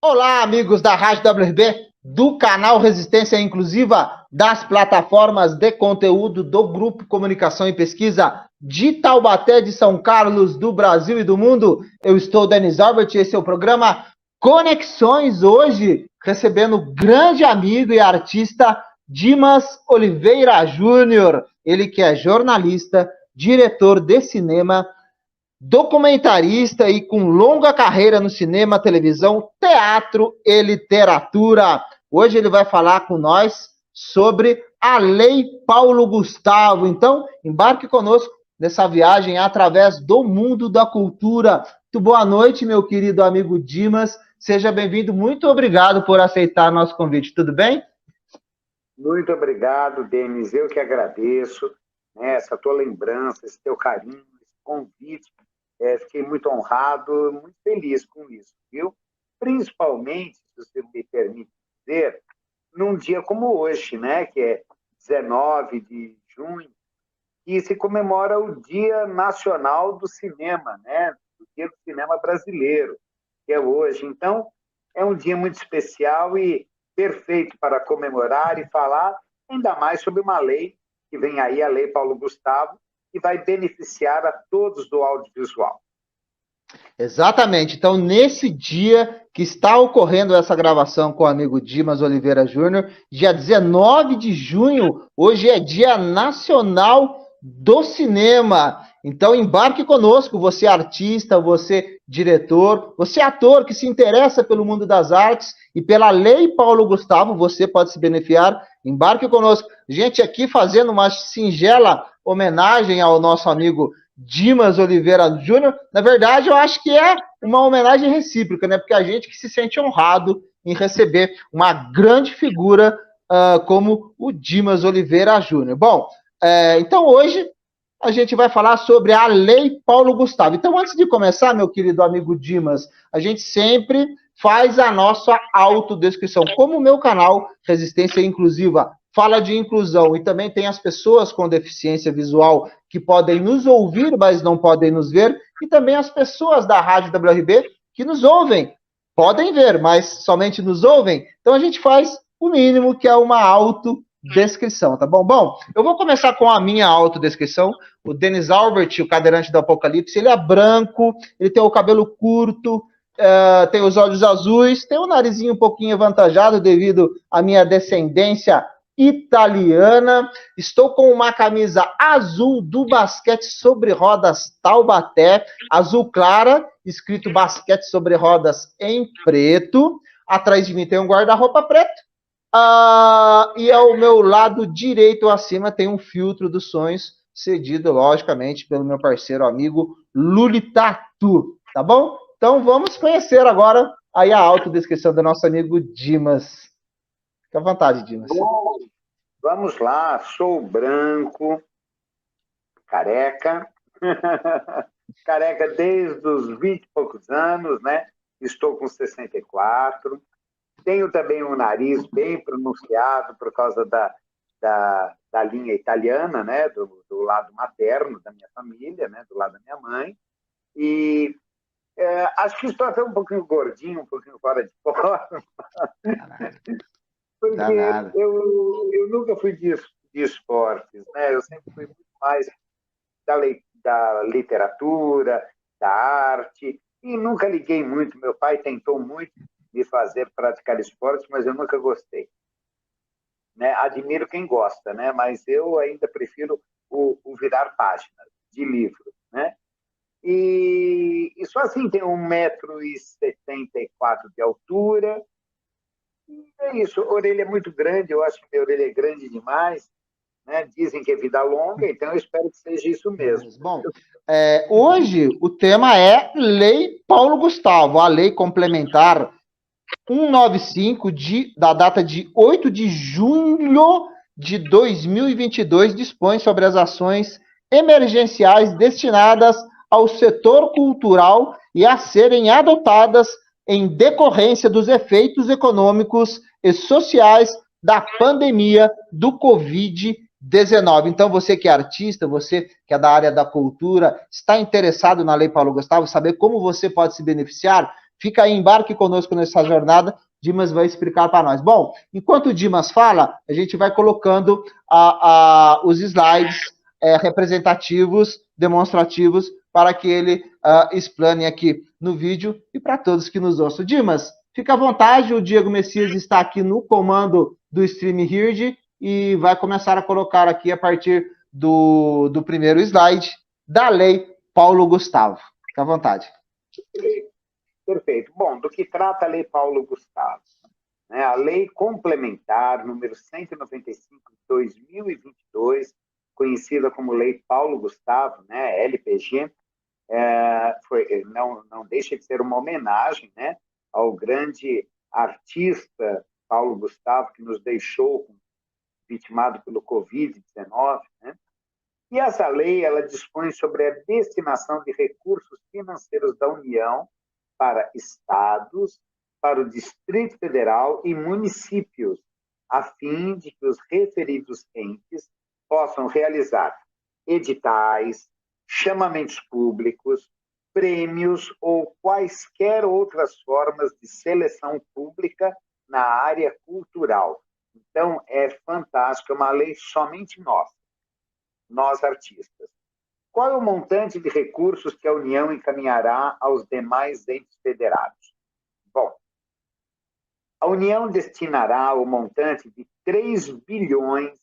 Olá, amigos da Rádio WRB, do canal Resistência Inclusiva, das plataformas de conteúdo do Grupo Comunicação e Pesquisa de Taubaté, de São Carlos, do Brasil e do mundo. Eu estou, Denis Albert, e esse é o programa Conexões, hoje recebendo o grande amigo e artista Dimas Oliveira Júnior, ele que é jornalista, diretor de cinema, documentarista e com longa carreira no cinema, televisão, teatro e literatura. Hoje ele vai falar com nós sobre a Lei Paulo Gustavo. Então, embarque conosco nessa viagem através do mundo da cultura. Muito boa noite, meu querido amigo Dimas. Seja bem-vindo. Muito obrigado por aceitar nosso convite. Tudo bem? Muito obrigado, Denis. Eu que agradeço, né, essa tua lembrança, esse teu carinho, esse convite. Fiquei muito honrado, muito feliz com isso, viu? Principalmente, se você me permite dizer, num dia como hoje, né, que é 19 de junho, que se comemora o Dia Nacional do Cinema, né, o Dia do Cinema Brasileiro, que é hoje. Então, é um dia muito especial e perfeito para comemorar e falar ainda mais sobre uma lei que vem aí, a Lei Paulo Gustavo, que vai beneficiar a todos do audiovisual. Exatamente. Então, nesse dia que está ocorrendo essa gravação com o amigo Dimas Oliveira Júnior, dia 19 de junho, hoje é Dia Nacional do Cinema. Então, embarque conosco, você artista, você diretor, você ator que se interessa pelo mundo das artes e pela Lei Paulo Gustavo, você pode se beneficiar. Embarque conosco. Gente, aqui fazendo uma singela homenagem ao nosso amigo Dimas Oliveira Júnior. Na verdade, eu acho que é uma homenagem recíproca, né? Porque a gente que se sente honrado em receber uma grande figura como o Dimas Oliveira Júnior. Bom, então hoje a gente vai falar sobre a Lei Paulo Gustavo. Então, antes de começar, meu querido amigo Dimas, a gente sempre faz a nossa autodescrição. Como o meu canal Resistência Inclusiva fala de inclusão e também tem as pessoas com deficiência visual que podem nos ouvir, mas não podem nos ver, e também as pessoas da Rádio WRB que nos ouvem, podem ver, mas somente nos ouvem. Então a gente faz o mínimo, que é uma autodescrição, tá bom? Bom, eu vou começar com a minha autodescrição. O Denis Albert, o cadeirante do Apocalipse, ele é branco, ele tem o cabelo curto, tem os olhos azuis, tem o narizinho um pouquinho avantajado devido à minha descendência italiana. Estou com uma camisa azul do Basquete Sobre Rodas Taubaté, azul clara, escrito Basquete Sobre Rodas em preto. Atrás de mim tem um guarda-roupa preto. E ao meu lado direito acima tem um filtro dos sonhos, cedido, logicamente, pelo meu parceiro amigo Luli Tatu, tá bom? Então vamos conhecer agora aí a autodescrição do nosso amigo Dimas. Fique à vontade, Dimas. Bom, vamos lá. Sou branco, careca, careca desde os 20 e poucos anos, né? Estou com 64. Tenho também um nariz bem pronunciado por causa da linha italiana, né? Do lado materno da minha família, né? Do lado da minha mãe. E acho que estou até um pouquinho gordinho, um pouquinho fora de forma. Porque eu nunca fui de esportes, né? Eu sempre fui muito mais da literatura, da arte, e nunca liguei muito. Meu pai tentou muito me fazer praticar esportes, mas eu nunca gostei. Né? Admiro quem gosta, né? Mas eu ainda prefiro o virar páginas de livro, né? E só assim, tem 1,74 m de altura. E é isso, a orelha é muito grande, eu acho que minha orelha é grande demais, né? Dizem que é vida longa, então eu espero que seja isso mesmo. Bom, hoje o tema é Lei Paulo Gustavo, a lei complementar 195 da data de 8 de junho de 2022 dispõe sobre as ações emergenciais destinadas ao setor cultural e a serem adotadas em decorrência dos efeitos econômicos e sociais da pandemia do Covid-19. Então, você que é artista, você que é da área da cultura, está interessado na Lei Paulo Gustavo, saber como você pode se beneficiar, Fica aí, embarque conosco nessa jornada. Dimas vai explicar para nós. Bom, enquanto o Dimas fala, a gente vai colocando os slides representativos, demonstrativos, para que ele explane aqui no vídeo e para todos que nos ouçam. Dimas, fica à vontade, o Diego Messias está aqui no comando do Stream Hird e vai começar a colocar aqui a partir do primeiro slide da Lei Paulo Gustavo. Fica à vontade. Perfeito. Bom, do que trata a Lei Paulo Gustavo? A Lei Complementar número 195 de 2022, conhecida como Lei Paulo Gustavo, LPG, não deixa de ser uma homenagem, ao grande artista Paulo Gustavo, que nos deixou vitimado pelo Covid-19, E essa lei ela dispõe sobre a destinação de recursos financeiros da União para estados, para o Distrito Federal e municípios, a fim de que os referidos entes possam realizar editais, chamamentos públicos, prêmios ou quaisquer outras formas de seleção pública na área cultural. Então, é fantástico, é uma lei somente nossa, nós artistas. Qual é o montante de recursos que a União encaminhará aos demais entes federados? Bom, a União destinará o montante de 3 bilhões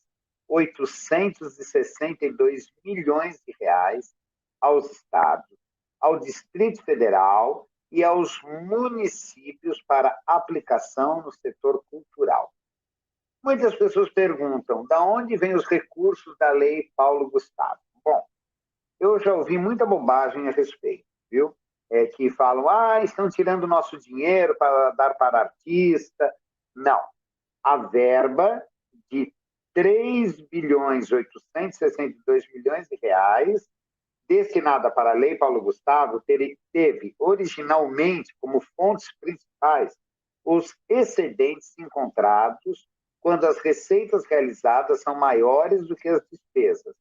862 milhões de reais aos estados, ao Distrito Federal e aos municípios para aplicação no setor cultural. Muitas pessoas perguntam, de onde vêm os recursos da Lei Paulo Gustavo? Bom, eu já ouvi muita bobagem a respeito, viu? Que falam, estão tirando nosso dinheiro para dar para artista. Não. A verba de 3 bilhões 862 milhões de reais destinada para a Lei Paulo Gustavo teve originalmente como fontes principais os excedentes encontrados quando as receitas realizadas são maiores do que as despesas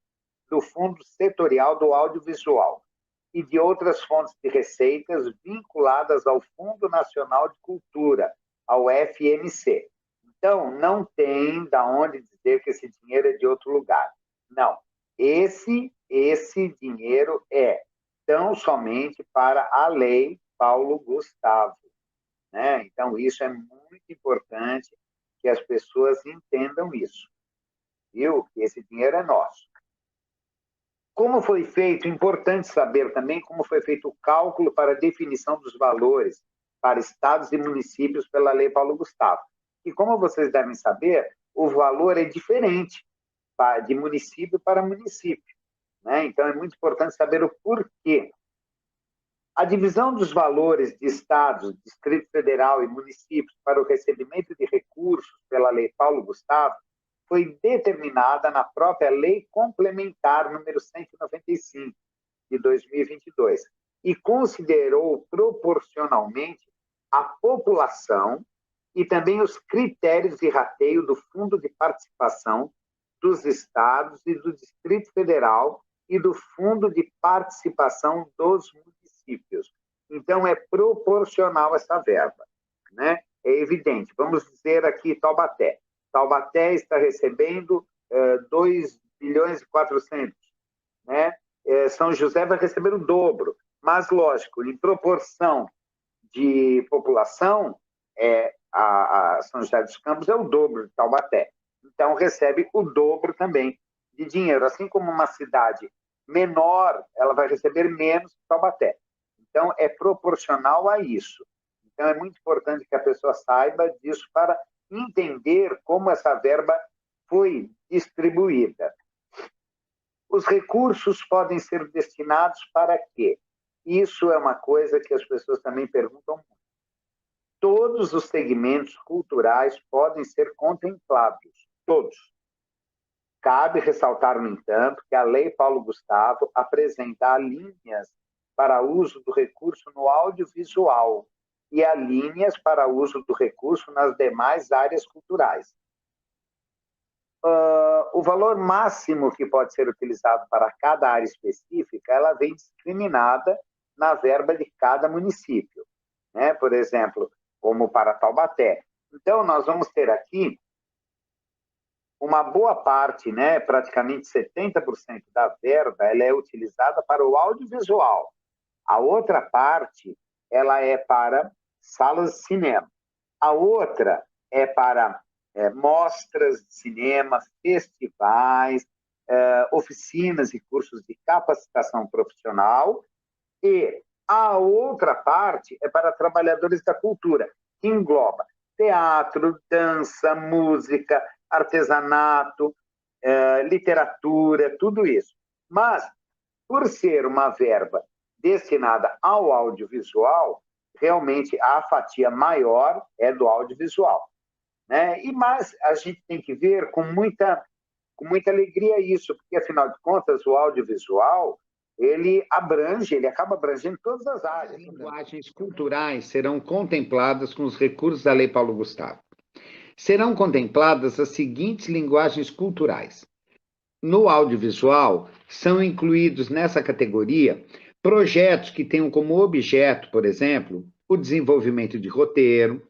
do Fundo Setorial do Audiovisual e de outras fontes de receitas vinculadas ao Fundo Nacional de Cultura, ao FNC. Então, não tem de onde dizer que esse dinheiro é de outro lugar. Não. Esse dinheiro é tão somente para a Lei Paulo Gustavo. Então, isso é muito importante que as pessoas entendam isso. Viu? Que esse dinheiro é nosso. Como foi feito, importante saber também como foi feito o cálculo para a definição dos valores para estados e municípios pela Lei Paulo Gustavo. E como vocês devem saber, o valor é diferente de município para município. Então, é muito importante saber o porquê. A divisão dos valores de estados, Distrito Federal e municípios para o recebimento de recursos pela Lei Paulo Gustavo foi determinada na própria Lei Complementar número 195, de 2022, e considerou proporcionalmente a população e também os critérios de rateio do Fundo de Participação dos Estados e do Distrito Federal e do Fundo de Participação dos Municípios. Então, é proporcional essa verba. É evidente. Vamos dizer aqui Taubaté. Taubaté está recebendo 2 bilhões e 400. São José vai receber o dobro. Mas, lógico, em proporção de população, a São José dos Campos é o dobro de Taubaté. Então, recebe o dobro também de dinheiro. Assim como uma cidade menor, ela vai receber menos que Taubaté. Então, é proporcional a isso. Então, é muito importante que a pessoa saiba disso para entender como essa verba foi distribuída. Os recursos podem ser destinados para quê? Isso é uma coisa que as pessoas também perguntam muito. Todos os segmentos culturais podem ser contemplados, todos. Cabe ressaltar, no entanto, que a Lei Paulo Gustavo apresenta linhas para uso do recurso no audiovisual e há linhas para uso do recurso nas demais áreas culturais. O valor máximo que pode ser utilizado para cada área específica, ela vem discriminada na verba de cada município. né? Por exemplo, como para Taubaté. Então, nós vamos ter aqui uma boa parte, né, praticamente 70% da verba, ela é utilizada para o audiovisual. A outra parte, ela é para salas de cinema. A outra é para mostras de cinema, festivais, oficinas e cursos de capacitação profissional. E a outra parte é para trabalhadores da cultura, que engloba teatro, dança, música, artesanato, literatura, tudo isso. Mas, por ser uma verba destinada ao audiovisual, realmente a fatia maior é do audiovisual, né? Mas a gente tem que ver com muita alegria isso, porque, afinal de contas, o audiovisual, ele acaba abrangendo todas as áreas. As linguagens culturais serão contempladas com os recursos da Lei Paulo Gustavo. Serão contempladas as seguintes linguagens culturais. No audiovisual, são incluídos nessa categoria projetos que tenham como objeto, por exemplo, o desenvolvimento de roteiro,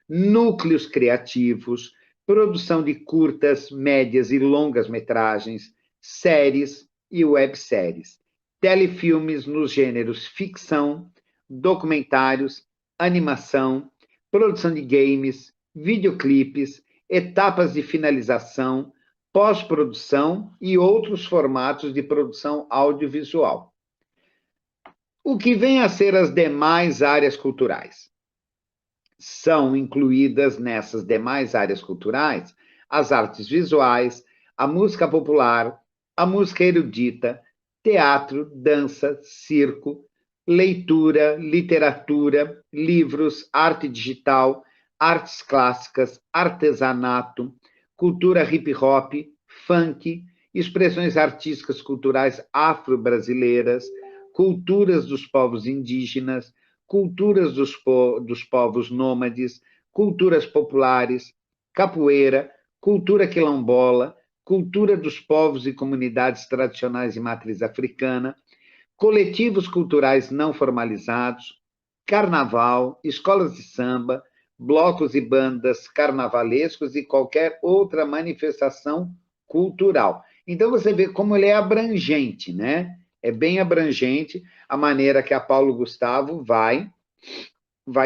núcleos criativos, produção de curtas, médias e longas metragens, séries e webséries, telefilmes nos gêneros ficção, documentários, animação, produção de games, videoclipes, etapas de finalização, pós-produção e outros formatos de produção audiovisual. O que vem a ser as demais áreas culturais? São incluídas nessas demais áreas culturais as artes visuais, a música popular, a música erudita, teatro, dança, circo, leitura, literatura, livros, arte digital, artes clássicas, artesanato, cultura hip-hop, funk, expressões artísticas culturais afro-brasileiras, culturas dos povos indígenas, culturas dos povos nômades, culturas populares, capoeira, cultura quilombola, cultura dos povos e comunidades tradicionais de matriz africana, coletivos culturais não formalizados, carnaval, escolas de samba, blocos e bandas carnavalescos e qualquer outra manifestação cultural. Então, você vê como ele é abrangente, né? É bem abrangente a maneira que a Paulo Gustavo vai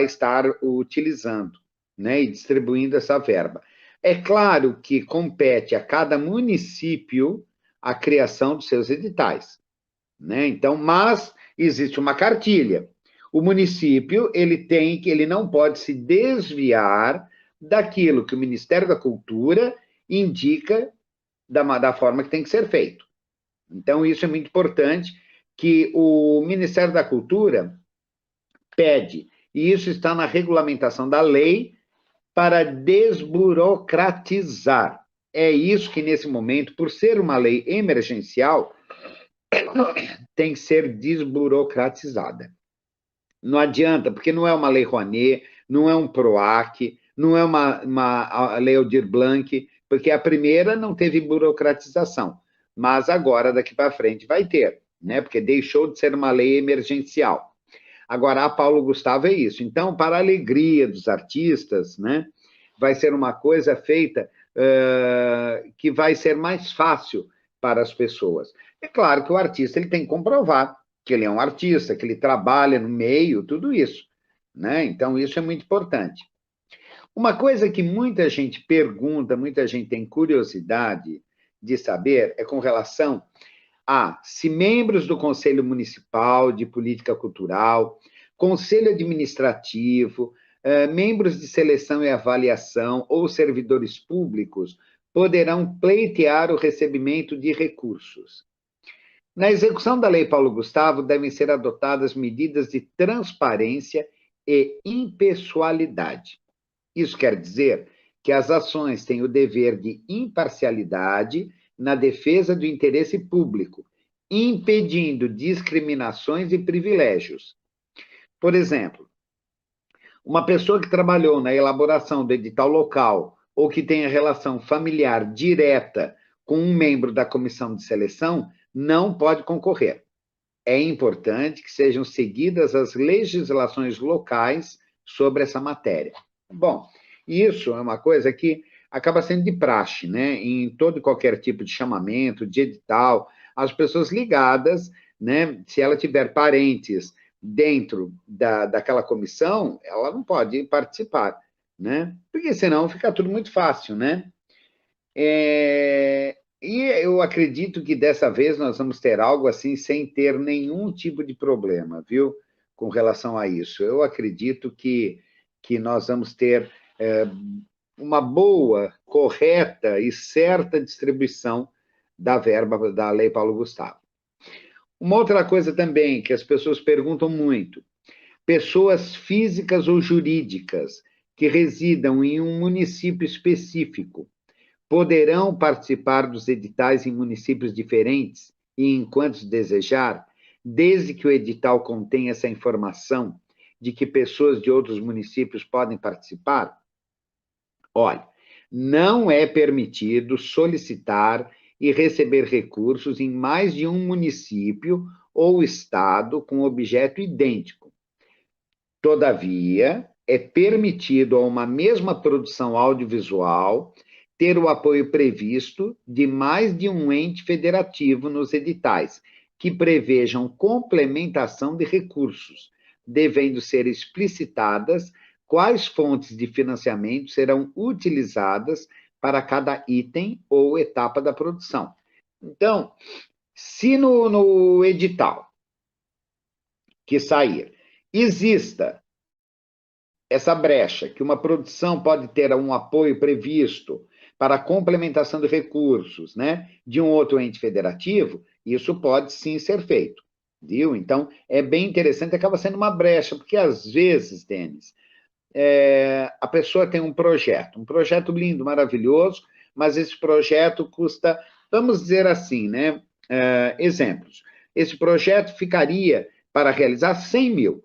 estar utilizando, né? E distribuindo essa verba. É claro que compete a cada município a criação dos seus editais, né? Então, mas existe uma cartilha. O município, ele não pode se desviar daquilo que o Ministério da Cultura indica da forma que tem que ser feito. Então, isso é muito importante, que o Ministério da Cultura pede, e isso está na regulamentação da lei, para desburocratizar. É isso que, nesse momento, por ser uma lei emergencial, tem que ser desburocratizada. Não adianta, porque não é uma lei Rouanet, não é um PROAC, não é uma lei Aldir Blanc, porque a primeira não teve burocratização, mas agora, daqui para frente, vai ter, né? Porque deixou de ser uma lei emergencial. Agora, a Paulo Gustavo é isso. Então, para a alegria dos artistas, né, vai ser uma coisa feita que vai ser mais fácil para as pessoas. É claro que o artista ele tem que comprovar que ele é um artista, que ele trabalha no meio, tudo isso, né? Então, isso é muito importante. Uma coisa que muita gente pergunta, muita gente tem curiosidade de saber, é com relação a se membros do Conselho Municipal de Política Cultural, Conselho Administrativo, membros de seleção e avaliação ou servidores públicos poderão pleitear o recebimento de recursos. Na execução da Lei Paulo Gustavo, devem ser adotadas medidas de transparência e impessoalidade. Isso quer dizer que as ações têm o dever de imparcialidade na defesa do interesse público, impedindo discriminações e privilégios. Por exemplo, uma pessoa que trabalhou na elaboração do edital local ou que tenha relação familiar direta com um membro da comissão de seleção não pode concorrer. É importante que sejam seguidas as legislações locais sobre essa matéria. Bom, isso é uma coisa que acaba sendo de praxe, né? Em todo e qualquer tipo de chamamento, de edital, as pessoas ligadas, né? Se ela tiver parentes dentro daquela comissão, ela não pode participar, né? Porque senão fica tudo muito fácil, né? E eu acredito que dessa vez nós vamos ter algo assim sem ter nenhum tipo de problema, viu? Com relação a isso. Eu acredito que nós vamos ter uma boa, correta e certa distribuição da verba da Lei Paulo Gustavo. Uma outra coisa também que as pessoas perguntam muito: pessoas físicas ou jurídicas que residam em um município específico poderão participar dos editais em municípios diferentes e em quantos desejar, desde que o edital contenha essa informação de que pessoas de outros municípios podem participar? Olha, não é permitido solicitar e receber recursos em mais de um município ou estado com objeto idêntico. Todavia, é permitido a uma mesma produção audiovisual ter o apoio previsto de mais de um ente federativo nos editais, que prevejam complementação de recursos, devendo ser explicitadas quais fontes de financiamento serão utilizadas para cada item ou etapa da produção. Então, se no edital que sair exista essa brecha, que uma produção pode ter um apoio previsto para a complementação de recursos, né, de um outro ente federativo, isso pode sim ser feito, viu? Então, é bem interessante, acaba sendo uma brecha, porque às vezes, Denis, a pessoa tem um projeto lindo, maravilhoso, mas esse projeto custa, vamos dizer assim, né, exemplos, esse projeto ficaria para realizar 100 mil,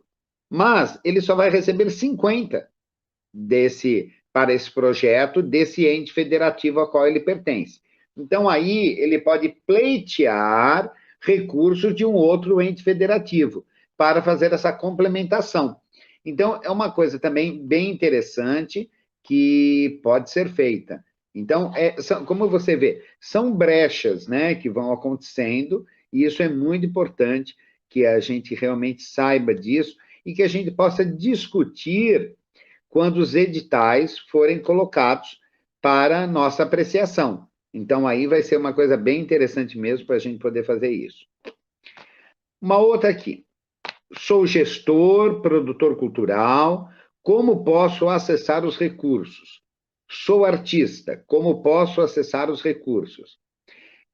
mas ele só vai receber 50 para esse projeto desse ente federativo a qual ele pertence. Então, aí, ele pode pleitear recursos de um outro ente federativo para fazer essa complementação. Então, é uma coisa também bem interessante que pode ser feita. Então, como você vê, são brechas, né, que vão acontecendo, e isso é muito importante que a gente realmente saiba disso e que a gente possa discutir quando os editais forem colocados para nossa apreciação. Então, aí vai ser uma coisa bem interessante mesmo para a gente poder fazer isso. Uma outra aqui. Sou gestor, produtor cultural. Como posso acessar os recursos? Sou artista. Como posso acessar os recursos?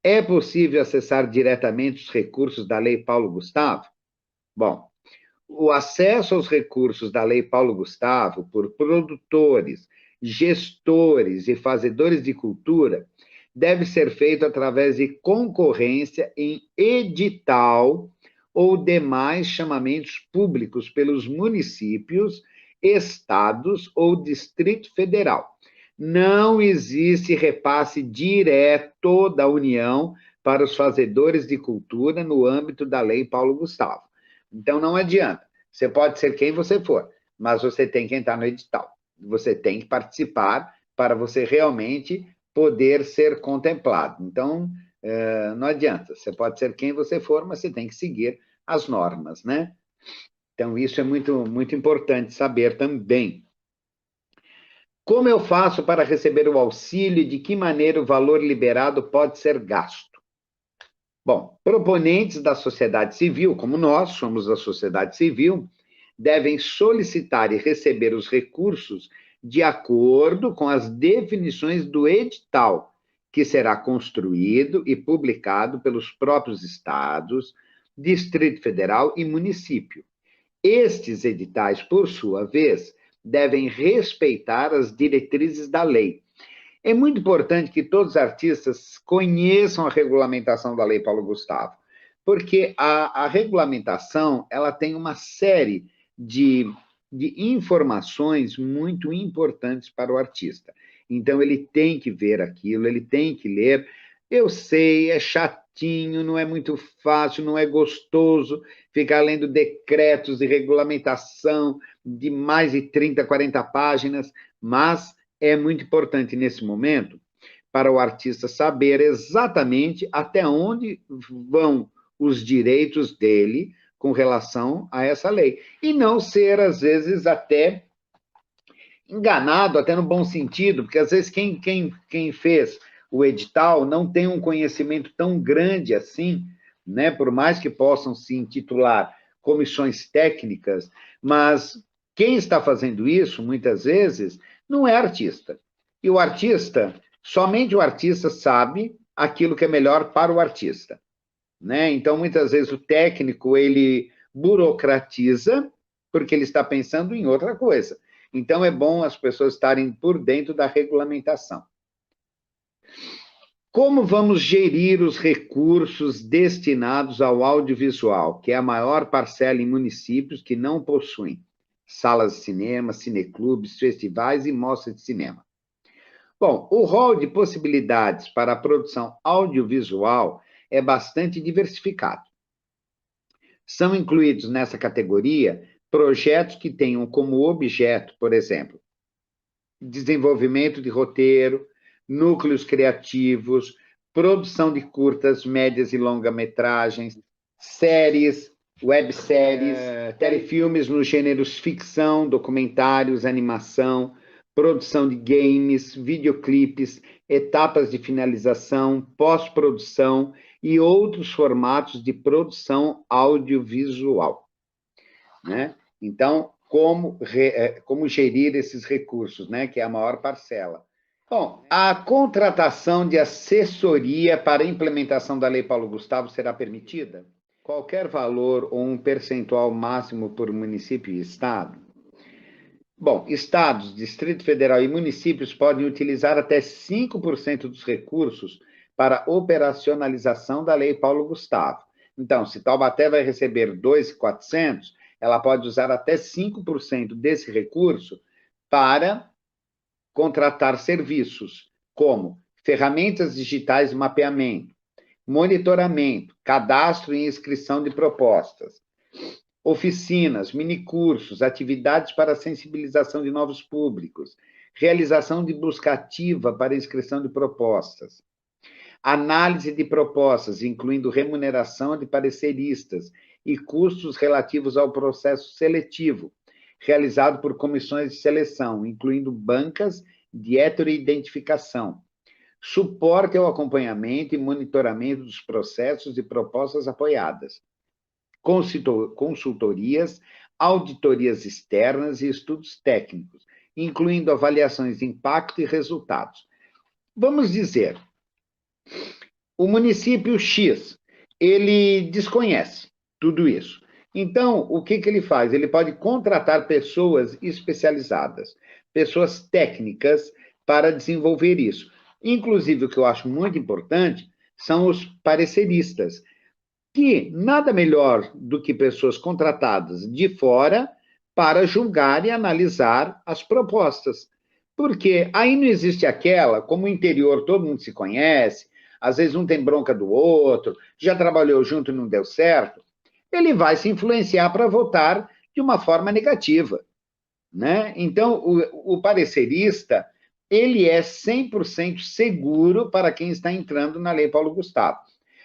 É possível acessar diretamente os recursos da Lei Paulo Gustavo? Bom, o acesso aos recursos da Lei Paulo Gustavo por produtores, gestores e fazedores de cultura deve ser feito através de concorrência em edital ou demais chamamentos públicos pelos municípios, estados ou Distrito Federal. Não existe repasse direto da União para os fazedores de cultura no âmbito da Lei Paulo Gustavo. Então, não adianta. Você pode ser quem você for, mas você tem que entrar no edital. Você tem que participar para você realmente poder ser contemplado. Então, não adianta. Você pode ser quem você for, mas você tem que seguir as normas, né? Então, isso é muito, muito importante saber também. Como eu faço para receber o auxílio e de que maneira o valor liberado pode ser gasto? Bom, proponentes da sociedade civil, como nós somos da sociedade civil, devem solicitar e receber os recursos de acordo com as definições do edital, que será construído e publicado pelos próprios estados, Distrito Federal e município. Estes editais, por sua vez, devem respeitar as diretrizes da lei. É muito importante que todos os artistas conheçam a regulamentação da Lei Paulo Gustavo, porque a regulamentação ela tem uma série de informações muito importantes para o artista. Então, ele tem que ver aquilo, ele tem que ler, Eu sei, é chatinho, não é muito fácil, não é gostoso ficar lendo decretos de regulamentação de mais de 30, 40 páginas, mas é muito importante nesse momento para o artista saber exatamente até onde vão os direitos dele com relação a essa lei. E não ser, às vezes, até enganado, até no bom sentido, porque às vezes quem fez o edital não tem um conhecimento tão grande assim, né? Por mais que possam se intitular comissões técnicas, mas quem está fazendo isso, muitas vezes, não é artista. E o artista, somente o artista sabe aquilo que é melhor para o artista, né? Então, muitas vezes, o técnico, ele burocratiza, porque ele está pensando em outra coisa. Então, é bom as pessoas estarem por dentro da regulamentação. Como vamos gerir os recursos destinados ao audiovisual, que é a maior parcela em municípios que não possuem salas de cinema, cineclubes, festivais e mostras de cinema? Bom, o rol de possibilidades para a produção audiovisual é bastante diversificado. São incluídos nessa categoria projetos que tenham como objeto, por exemplo, desenvolvimento de roteiro, núcleos criativos, produção de curtas, médias e longa-metragens, séries, webséries, telefilmes nos gêneros ficção, documentários, animação, produção de games, videoclipes, etapas de finalização, pós-produção e outros formatos de produção audiovisual, né? Então, como gerir esses recursos, né? Que é a maior parcela. Bom, a contratação de assessoria para a implementação da Lei Paulo Gustavo será permitida? Qualquer valor ou um percentual máximo por município e estado? Bom, estados, Distrito Federal e municípios podem utilizar até 5% dos recursos para operacionalização da Lei Paulo Gustavo. Então, se Taubaté vai receber 2.400, ela pode usar até 5% desse recurso para contratar serviços, como ferramentas digitais de mapeamento, monitoramento, cadastro e inscrição de propostas, oficinas, minicursos, atividades para sensibilização de novos públicos, realização de busca ativa para inscrição de propostas, análise de propostas, incluindo remuneração de pareceristas e custos relativos ao processo seletivo, realizado por comissões de seleção, incluindo bancas de heteroidentificação, suporte ao acompanhamento e monitoramento dos processos e propostas apoiadas, consultorias, auditorias externas e estudos técnicos, incluindo avaliações de impacto e resultados. Vamos dizer, o município X, ele desconhece tudo isso. Então, o que ele faz? Ele pode contratar pessoas especializadas, pessoas técnicas para desenvolver isso. Inclusive, o que eu acho muito importante são os pareceristas, que nada melhor do que pessoas contratadas de fora para julgar e analisar as propostas. Porque aí não existe aquela, como o interior todo mundo se conhece, às vezes um tem bronca do outro, já trabalhou junto e não deu certo, ele vai se influenciar para votar de uma forma negativa, né? Então, o parecerista, ele é 100% seguro para quem está entrando na Lei Paulo Gustavo.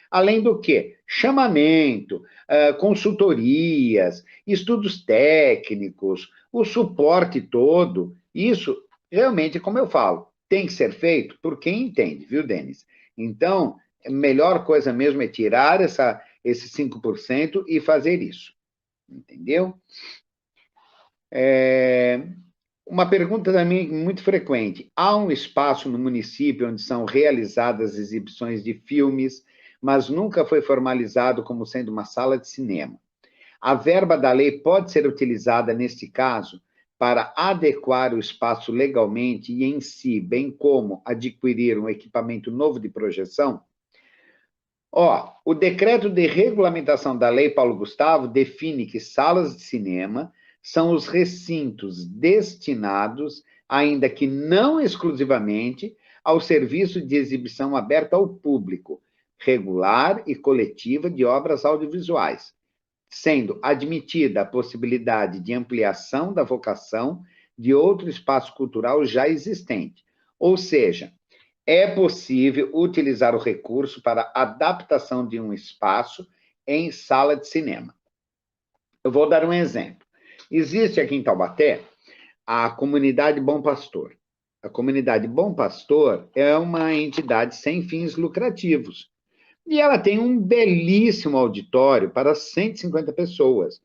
Além do que? Chamamento, consultorias, estudos técnicos, o suporte todo, isso realmente, como eu falo, tem que ser feito por quem entende, viu, Denis? Então, a melhor coisa mesmo é tirar esse 5% e fazer isso. Entendeu? Uma pergunta também muito frequente. Há um espaço no município onde são realizadas exibições de filmes, mas nunca foi formalizado como sendo uma sala de cinema. A verba da lei pode ser utilizada, neste caso, para adequar o espaço legalmente e em si, bem como adquirir um equipamento novo de projeção? O decreto de regulamentação da Lei Paulo Gustavo define que salas de cinema são os recintos destinados, ainda que não exclusivamente, ao serviço de exibição aberta ao público, regular e coletiva de obras audiovisuais, sendo admitida a possibilidade de ampliação da vocação de outro espaço cultural já existente. Ou seja, é possível utilizar o recurso para adaptação de um espaço em sala de cinema. Eu vou dar um exemplo. Existe aqui em Taubaté a comunidade Bom Pastor. A comunidade Bom Pastor é uma entidade sem fins lucrativos. E ela tem um belíssimo auditório para 150 pessoas,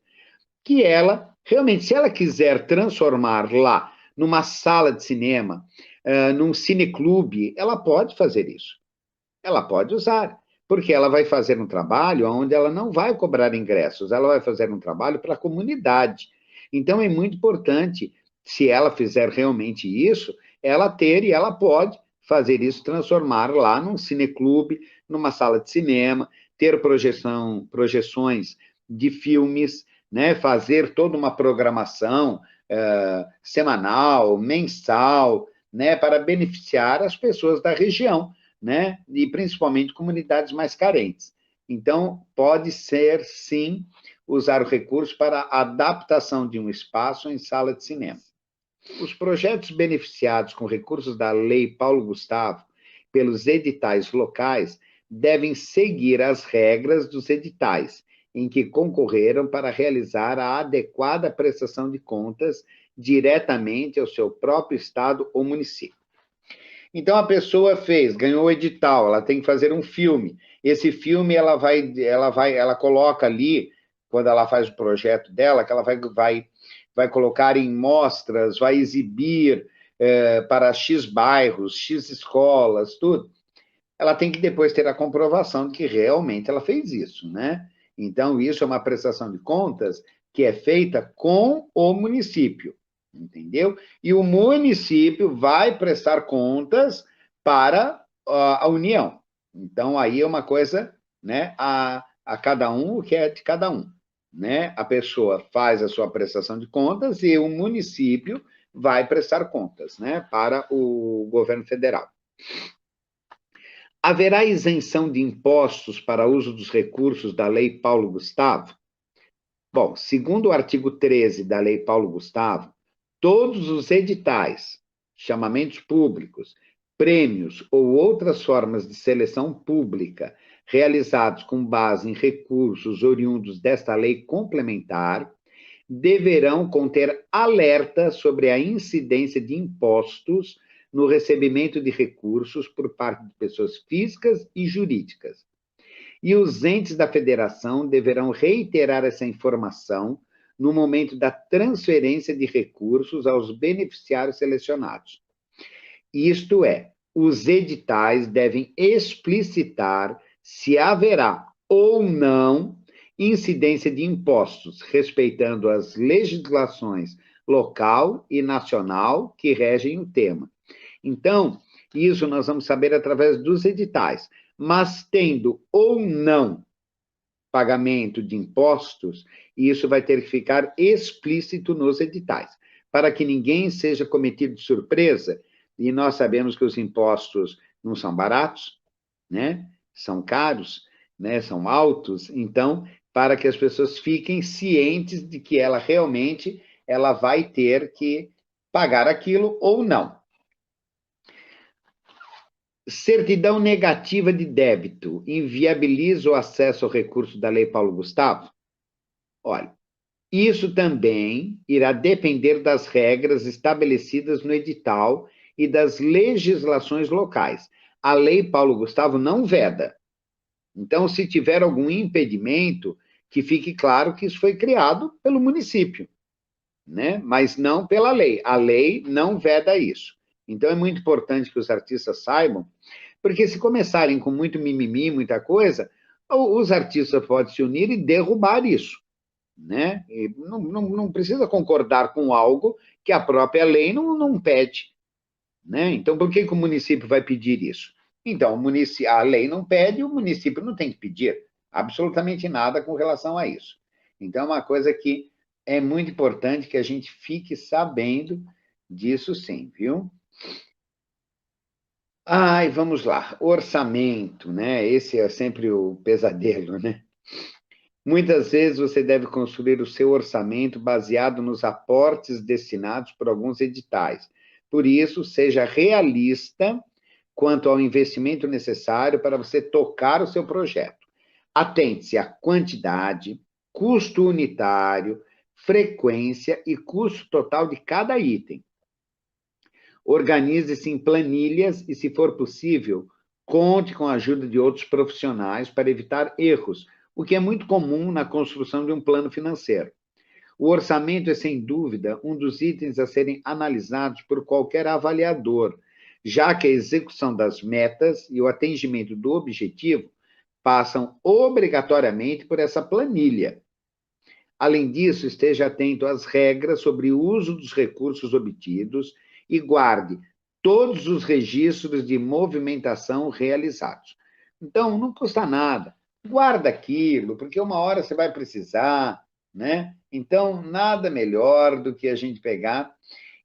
que ela, realmente, se ela quiser transformar lá numa sala de cinema, num cineclube, ela pode fazer isso. Ela pode usar, porque ela vai fazer um trabalho onde ela não vai cobrar ingressos, ela vai fazer um trabalho para a comunidade. Então, é muito importante, se ela fizer realmente isso, ela ter e ela pode fazer isso, transformar lá num cineclube, numa sala de cinema, ter projeções de filmes, né, fazer toda uma programação semanal, mensal, né, para beneficiar as pessoas da região, né, e principalmente comunidades mais carentes. Então, pode ser, sim, usar o recurso para a adaptação de um espaço em sala de cinema. Os projetos beneficiados com recursos da Lei Paulo Gustavo pelos editais locais devem seguir as regras dos editais em que concorreram para realizar a adequada prestação de contas diretamente ao seu próprio estado ou município. Então, a pessoa ganhou o edital, ela tem que fazer um filme. Esse filme, ela coloca ali, quando ela faz o projeto dela, que ela vai colocar em mostras, vai exibir para X bairros, X escolas, tudo. Ela tem que depois ter a comprovação de que realmente ela fez isso, né? Então, isso é uma prestação de contas que é feita com o município, entendeu? E o município vai prestar contas para a União. Então, aí é uma coisa, né, a cada um o que é de cada um, né? A pessoa faz a sua prestação de contas e o município vai prestar contas, né, para o governo federal. Haverá isenção de impostos para uso dos recursos da Lei Paulo Gustavo? Bom, segundo o artigo 13 da Lei Paulo Gustavo, todos os editais, chamamentos públicos, prêmios ou outras formas de seleção pública realizados com base em recursos oriundos desta lei complementar deverão conter alerta sobre a incidência de impostos no recebimento de recursos por parte de pessoas físicas e jurídicas. E os entes da federação deverão reiterar essa informação no momento da transferência de recursos aos beneficiários selecionados. Isto é, os editais devem explicitar se haverá ou não incidência de impostos, respeitando as legislações local e nacional que regem o tema. Então, isso nós vamos saber através dos editais, mas tendo ou não pagamento de impostos, isso vai ter que ficar explícito nos editais, para que ninguém seja cometido de surpresa, e nós sabemos que os impostos não são baratos, né? São caros, né? São altos, então, para que as pessoas fiquem cientes de que ela realmente vai ter que pagar aquilo ou não. Certidão negativa de débito inviabiliza o acesso ao recurso da Lei Paulo Gustavo? Olha, isso também irá depender das regras estabelecidas no edital e das legislações locais. A Lei Paulo Gustavo não veda. Então, se tiver algum impedimento, que fique claro que isso foi criado pelo município, né? Mas não pela lei. A lei não veda isso. Então, é muito importante que os artistas saibam, porque se começarem com muito mimimi, muita coisa, os artistas podem se unir e derrubar isso, né? E não precisa concordar com algo que a própria lei não pede, né? Então, por que o município vai pedir isso? Então, a lei não pede, o município não tem que pedir absolutamente nada com relação a isso. Então, é uma coisa que é muito importante que a gente fique sabendo disso sim, viu? Ai, vamos lá. Orçamento, né? Esse é sempre o pesadelo, né? Muitas vezes você deve construir o seu orçamento baseado nos aportes destinados por alguns editais. Por isso, seja realista quanto ao investimento necessário para você tocar o seu projeto. Atente-se à quantidade, custo unitário, frequência e custo total de cada item. Organize-se em planilhas e, se for possível, conte com a ajuda de outros profissionais para evitar erros, o que é muito comum na construção de um plano financeiro. O orçamento é, sem dúvida, um dos itens a serem analisados por qualquer avaliador, já que a execução das metas e o atingimento do objetivo passam obrigatoriamente por essa planilha. Além disso, esteja atento às regras sobre o uso dos recursos obtidos e guarde todos os registros de movimentação realizados. Então, não custa nada. Guarda aquilo, porque uma hora você vai precisar, né? Então, nada melhor do que a gente pegar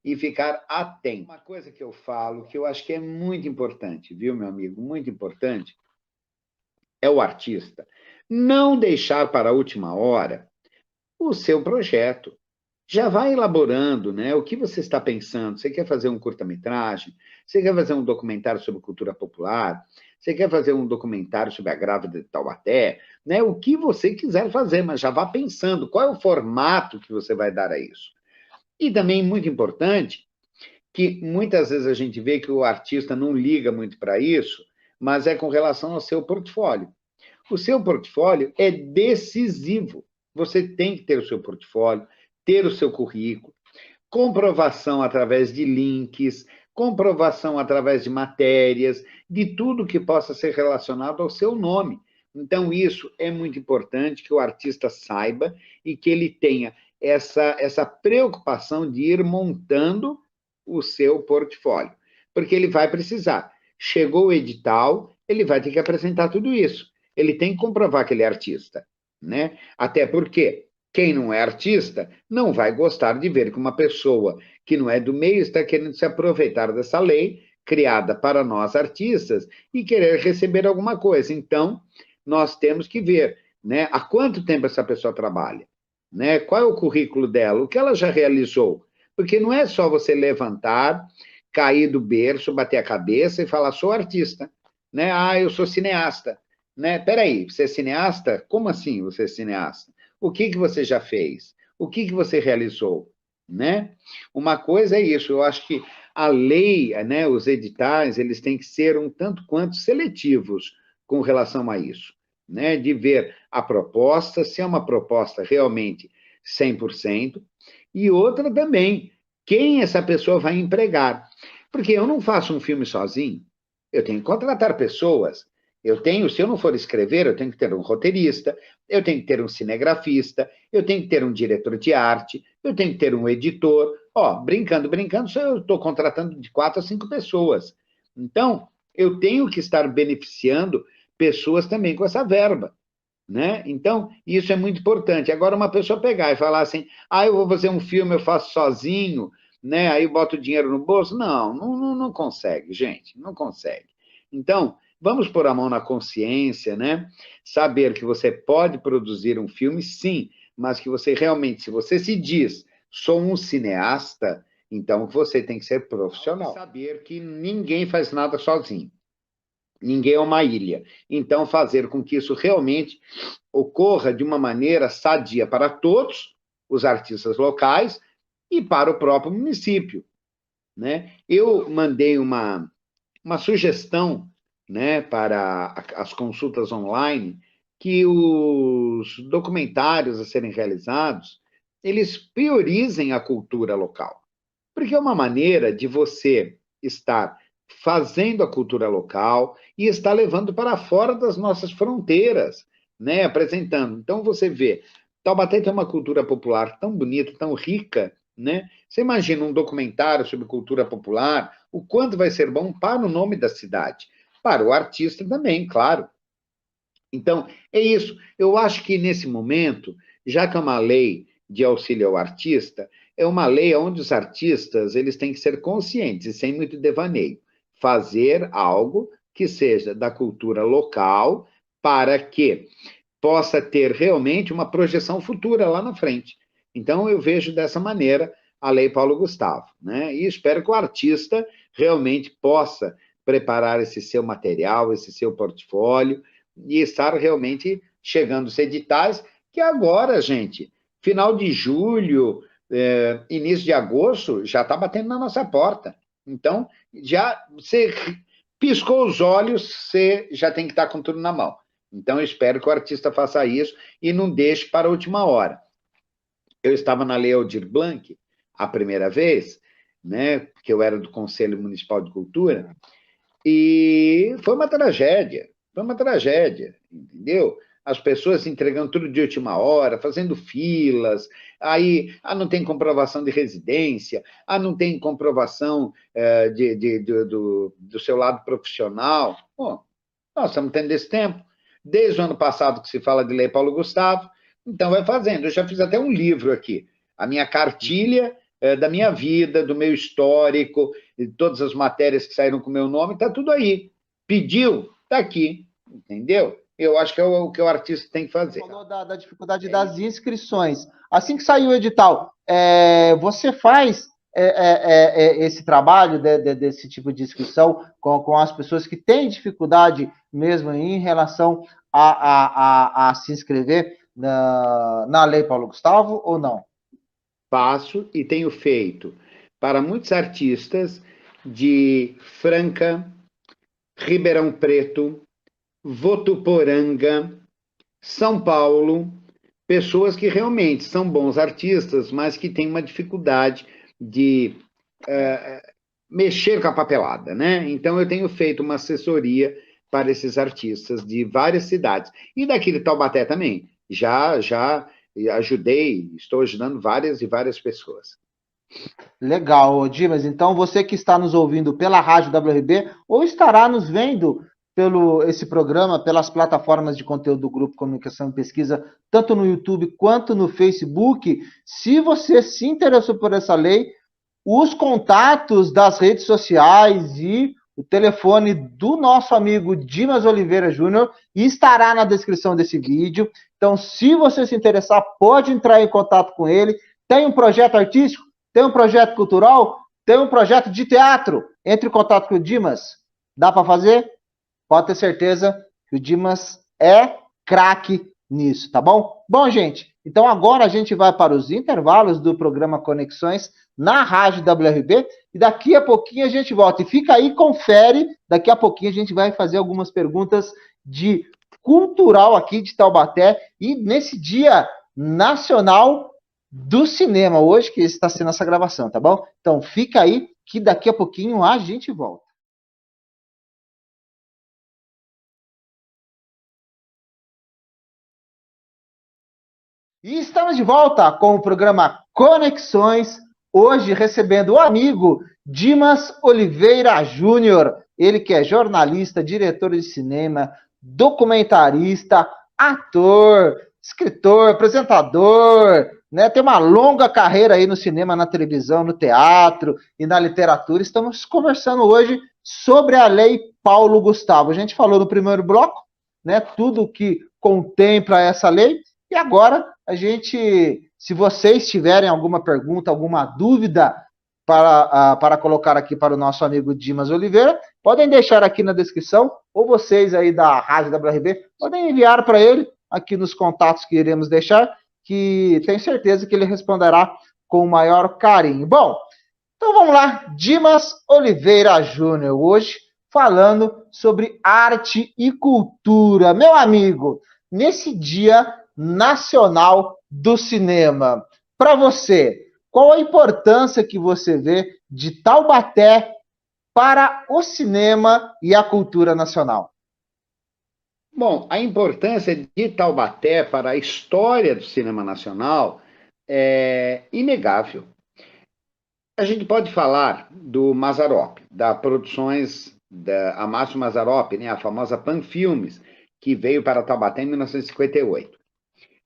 e ficar atento. Uma coisa que eu falo, que eu acho que é muito importante, viu, meu amigo? Muito importante, é o artista não deixar para a última hora o seu projeto. Já vai elaborando, né? O que você está pensando? Você quer fazer um curta-metragem? Você quer fazer um documentário sobre cultura popular? Você quer fazer um documentário sobre a grávida de Taubaté? Né? O que você quiser fazer, mas já vá pensando qual é o formato que você vai dar a isso. E também muito importante que muitas vezes a gente vê que o artista não liga muito para isso, mas é com relação ao seu portfólio. O seu portfólio é decisivo. Você tem que ter o seu portfólio, ter o seu currículo, comprovação através de links, comprovação através de matérias, de tudo que possa ser relacionado ao seu nome. Então, isso é muito importante que o artista saiba e que ele tenha essa preocupação de ir montando o seu portfólio, porque ele vai precisar. Chegou o edital, ele vai ter que apresentar tudo isso. Ele tem que comprovar que ele é artista, né? Até porque quem não é artista não vai gostar de ver que uma pessoa que não é do meio está querendo se aproveitar dessa lei criada para nós artistas e querer receber alguma coisa. Então, nós temos que ver, né, há quanto tempo essa pessoa trabalha, né? Qual é o currículo dela, o que ela já realizou. Porque não é só você levantar, cair do berço, bater a cabeça e falar, sou artista, né? Ah, eu sou cineasta, né? Peraí, você é cineasta? Como assim você é cineasta? O que você já fez? O que você realizou? Né? Uma coisa é isso, eu acho que a lei, né, os editais, eles têm que ser um tanto quanto seletivos com relação a isso, né? De ver a proposta, se é uma proposta realmente 100%, e outra também, quem essa pessoa vai empregar. Porque eu não faço um filme sozinho, eu tenho que contratar pessoas. Se eu não for escrever, eu tenho que ter um roteirista, eu tenho que ter um cinegrafista, eu tenho que ter um diretor de arte, eu tenho que ter um editor. Ó, brincando, eu estou contratando de 4 a 5 pessoas. Então, eu tenho que estar beneficiando pessoas também com essa verba, né? Então, isso é muito importante. Agora, uma pessoa pegar e falar assim, eu vou fazer um filme, eu faço sozinho, né? Aí eu boto dinheiro no bolso. Não consegue, gente, não consegue. Então, vamos pôr a mão na consciência, né? Saber que você pode produzir um filme, sim, mas que você realmente, se você se diz, sou um cineasta, então você tem que ser profissional. Saber que ninguém faz nada sozinho. Ninguém é uma ilha. Então, fazer com que isso realmente ocorra de uma maneira sadia para todos os artistas locais e para o próprio município, né? Eu mandei uma sugestão, né, para as consultas online, que os documentários a serem realizados, eles priorizem a cultura local. Porque é uma maneira de você estar fazendo a cultura local e estar levando para fora das nossas fronteiras, né? Apresentando. Então, você vê, Taubaté tem uma cultura popular tão bonita, tão rica, né? Você imagina um documentário sobre cultura popular, o quanto vai ser bom para o nome da cidade, para o artista também, claro. Então, é isso. Eu acho que nesse momento, já que é uma lei de auxílio ao artista, é uma lei onde os artistas eles têm que ser conscientes e sem muito devaneio. fazer algo que seja da cultura local para que possa ter realmente uma projeção futura lá na frente. Então, eu vejo dessa maneira a Lei Paulo Gustavo, né? E espero que o artista realmente possa preparar esse seu material, esse seu portfólio, e estar realmente chegando os editais, que agora, gente, final de julho, início de agosto, já está batendo na nossa porta. Então, já você piscou os olhos, você já tem que estar com tudo na mão. Então, eu espero que o artista faça isso e não deixe para a última hora. Eu estava na Lei Aldir Blanc a primeira vez, né, porque eu era do Conselho Municipal de Cultura, e foi uma tragédia, entendeu? As pessoas entregando tudo de última hora, fazendo filas, aí não tem comprovação de residência, não tem comprovação do seu lado profissional. Bom, nós estamos tendo esse tempo. Desde o ano passado que se fala de Lei Paulo Gustavo, então vai fazendo. Eu já fiz até um livro aqui, a minha cartilha da minha vida, do meu histórico, de todas as matérias que saíram com o meu nome, está tudo aí. Pediu? Está aqui, entendeu? Eu acho que é o que o artista tem que fazer. Você falou da dificuldade das inscrições. Assim que saiu o edital, você faz esse trabalho desse tipo de inscrição com as pessoas que têm dificuldade mesmo em relação a se inscrever na Lei Paulo Gustavo ou não? Faço e tenho feito para muitos artistas de Franca, Ribeirão Preto, Votuporanga, São Paulo, pessoas que realmente são bons artistas, mas que têm uma dificuldade de mexer com a papelada, né? Então, eu tenho feito uma assessoria para esses artistas de várias cidades. E daqui de Taubaté também. Já estou ajudando várias e várias pessoas. Legal, Dimas. Então, você que está nos ouvindo pela Rádio WRB ou estará nos vendo pelo esse programa, pelas plataformas de conteúdo do Grupo Comunicação e Pesquisa, tanto no YouTube quanto no Facebook, se você se interessou por essa lei, os contatos das redes sociais e o telefone do nosso amigo Dimas Oliveira Júnior estará na descrição desse vídeo. Então, se você se interessar, pode entrar em contato com ele. Tem um projeto artístico? Tem um projeto cultural? Tem um projeto de teatro? Entre em contato com o Dimas. Dá para fazer? Pode ter certeza que o Dimas é craque nisso, tá bom? Bom, gente, então agora a gente vai para os intervalos do programa Conexões na Rádio WRB e daqui a pouquinho a gente volta. E fica aí, confere, daqui a pouquinho a gente vai fazer algumas perguntas de cultural aqui de Taubaté e nesse Dia Nacional do Cinema, hoje que está sendo essa gravação, tá bom? Então fica aí que daqui a pouquinho a gente volta. E estamos de volta com o programa Conexões, hoje recebendo o amigo Dimas Oliveira Júnior, ele que é jornalista, diretor de cinema, documentarista, ator, escritor, apresentador, né? Tem uma longa carreira aí no cinema, na televisão, no teatro e na literatura. Estamos conversando hoje sobre a Lei Paulo Gustavo. A gente falou no primeiro bloco, né? Tudo que contempla essa lei. E agora, a gente, se vocês tiverem alguma pergunta, alguma dúvida para colocar aqui para o nosso amigo Dimas Oliveira, podem deixar aqui na descrição, ou vocês aí da Rádio WRB, podem enviar para ele aqui nos contatos que iremos deixar, que tenho certeza que ele responderá com o maior carinho. Bom, então vamos lá, Dimas Oliveira Júnior, hoje falando sobre arte e cultura. Meu amigo, nesse Dia Nacional do Cinema. Para você, qual a importância que você vê de Taubaté para o cinema e a cultura nacional? Bom, a importância de Taubaté para a história do cinema nacional é inegável. A gente pode falar do Mazzaropi, da produções da Amácio Mazzaropi, né, a famosa Pan Filmes, que veio para Taubaté em 1958.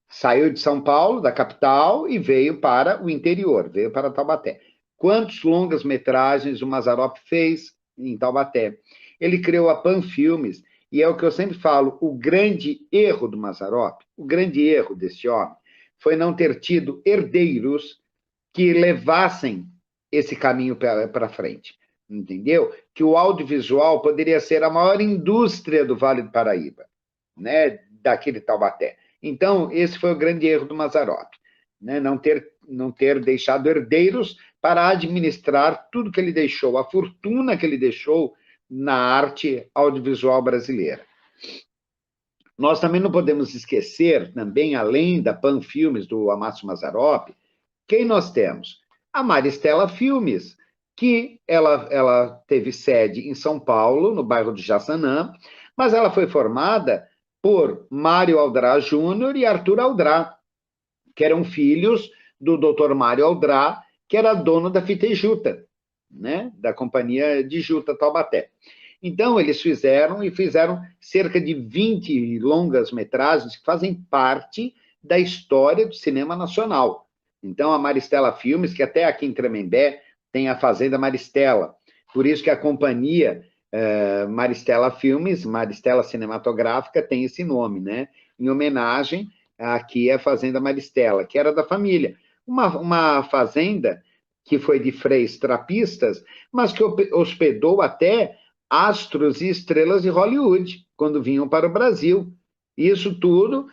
Saiu de São Paulo, da capital, e veio para o interior, veio para Taubaté. Quantas longas metragens o Mazzaropi fez em Taubaté. Ele criou a Pan Filmes, e é o que eu sempre falo, o grande erro do Mazzaropi, o grande erro desse homem, foi não ter tido herdeiros que levassem esse caminho para frente, entendeu? Que o audiovisual poderia ser a maior indústria do Vale do Paraíba, né, daquele Taubaté. Então, esse foi o grande erro do Mazzaropi, né, não ter deixado herdeiros para administrar tudo que ele deixou, a fortuna que ele deixou na arte audiovisual brasileira. Nós também não podemos esquecer, também, além da Pan Filmes, do Amácio Mazzaropi, quem nós temos? A Maristela Filmes, que ela teve sede em São Paulo, no bairro de Jaçanã, mas ela foi formada por Mário Aldrá Júnior e Arthur Aldrá, que eram filhos do Dr. Mário Aldrá, que era dono da Fita e Juta, né, da Companhia de Juta Taubaté. Então, eles fizeram cerca de 20 longas-metragens que fazem parte da história do cinema nacional. Então, a Maristela Filmes, que até aqui em Tremembé tem a Fazenda Maristela, por isso que a companhia Maristela Filmes, Maristela Cinematográfica, tem esse nome, né? Em homenagem aqui à Fazenda Maristela, que era da família. Uma fazenda que foi de freios trapistas, mas que hospedou até astros e estrelas de Hollywood, quando vinham para o Brasil. Isso tudo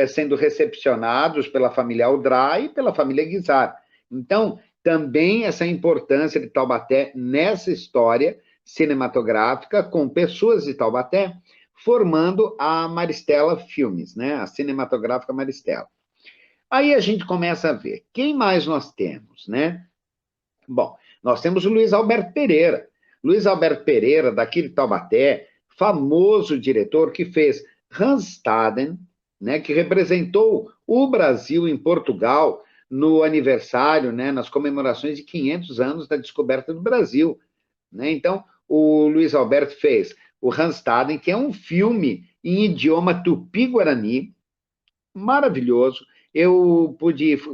sendo recepcionados pela família Aldrá e pela família Guizar. Então, também essa importância de Taubaté nessa história cinematográfica, com pessoas de Taubaté, formando a Maristela Filmes, né? A cinematográfica Maristela. Aí a gente começa a ver, quem mais nós temos, né? Bom, nós temos o Luiz Alberto Pereira. Luiz Alberto Pereira, daqui de Taubaté, famoso diretor que fez Randstaden, né, que representou o Brasil em Portugal no aniversário, né, nas comemorações de 500 anos da descoberta do Brasil. Né? Então, o Luiz Alberto fez o Randstaden, que é um filme em idioma tupi-guarani, maravilhoso.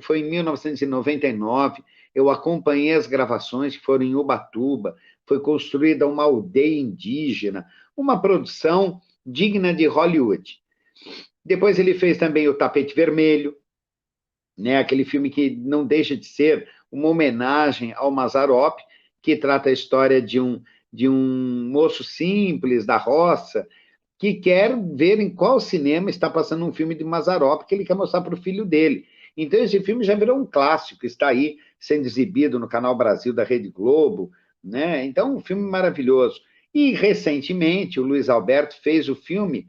Foi em 1999, eu acompanhei as gravações que foram em Ubatuba, foi construída uma aldeia indígena, uma produção digna de Hollywood. Depois ele fez também o Tapete Vermelho, né, aquele filme que não deixa de ser uma homenagem ao Mazzaropi, que trata a história de um moço simples da roça, que quer ver em qual cinema está passando um filme de Mazzaropi que ele quer mostrar para o filho dele. Então, esse filme já virou um clássico, está aí sendo exibido no Canal Brasil da Rede Globo, né? Então, um filme maravilhoso. E, recentemente, o Luiz Alberto fez o filme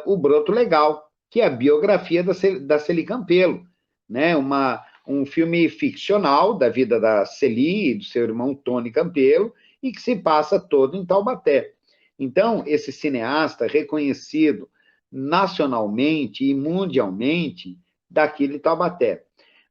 O Broto Legal, que é a biografia da Celi Campelo, né? Um filme ficcional da vida da Celi e do seu irmão Tony Campelo, e que se passa todo em Taubaté. Então, esse cineasta reconhecido nacionalmente e mundialmente daqui de Taubaté.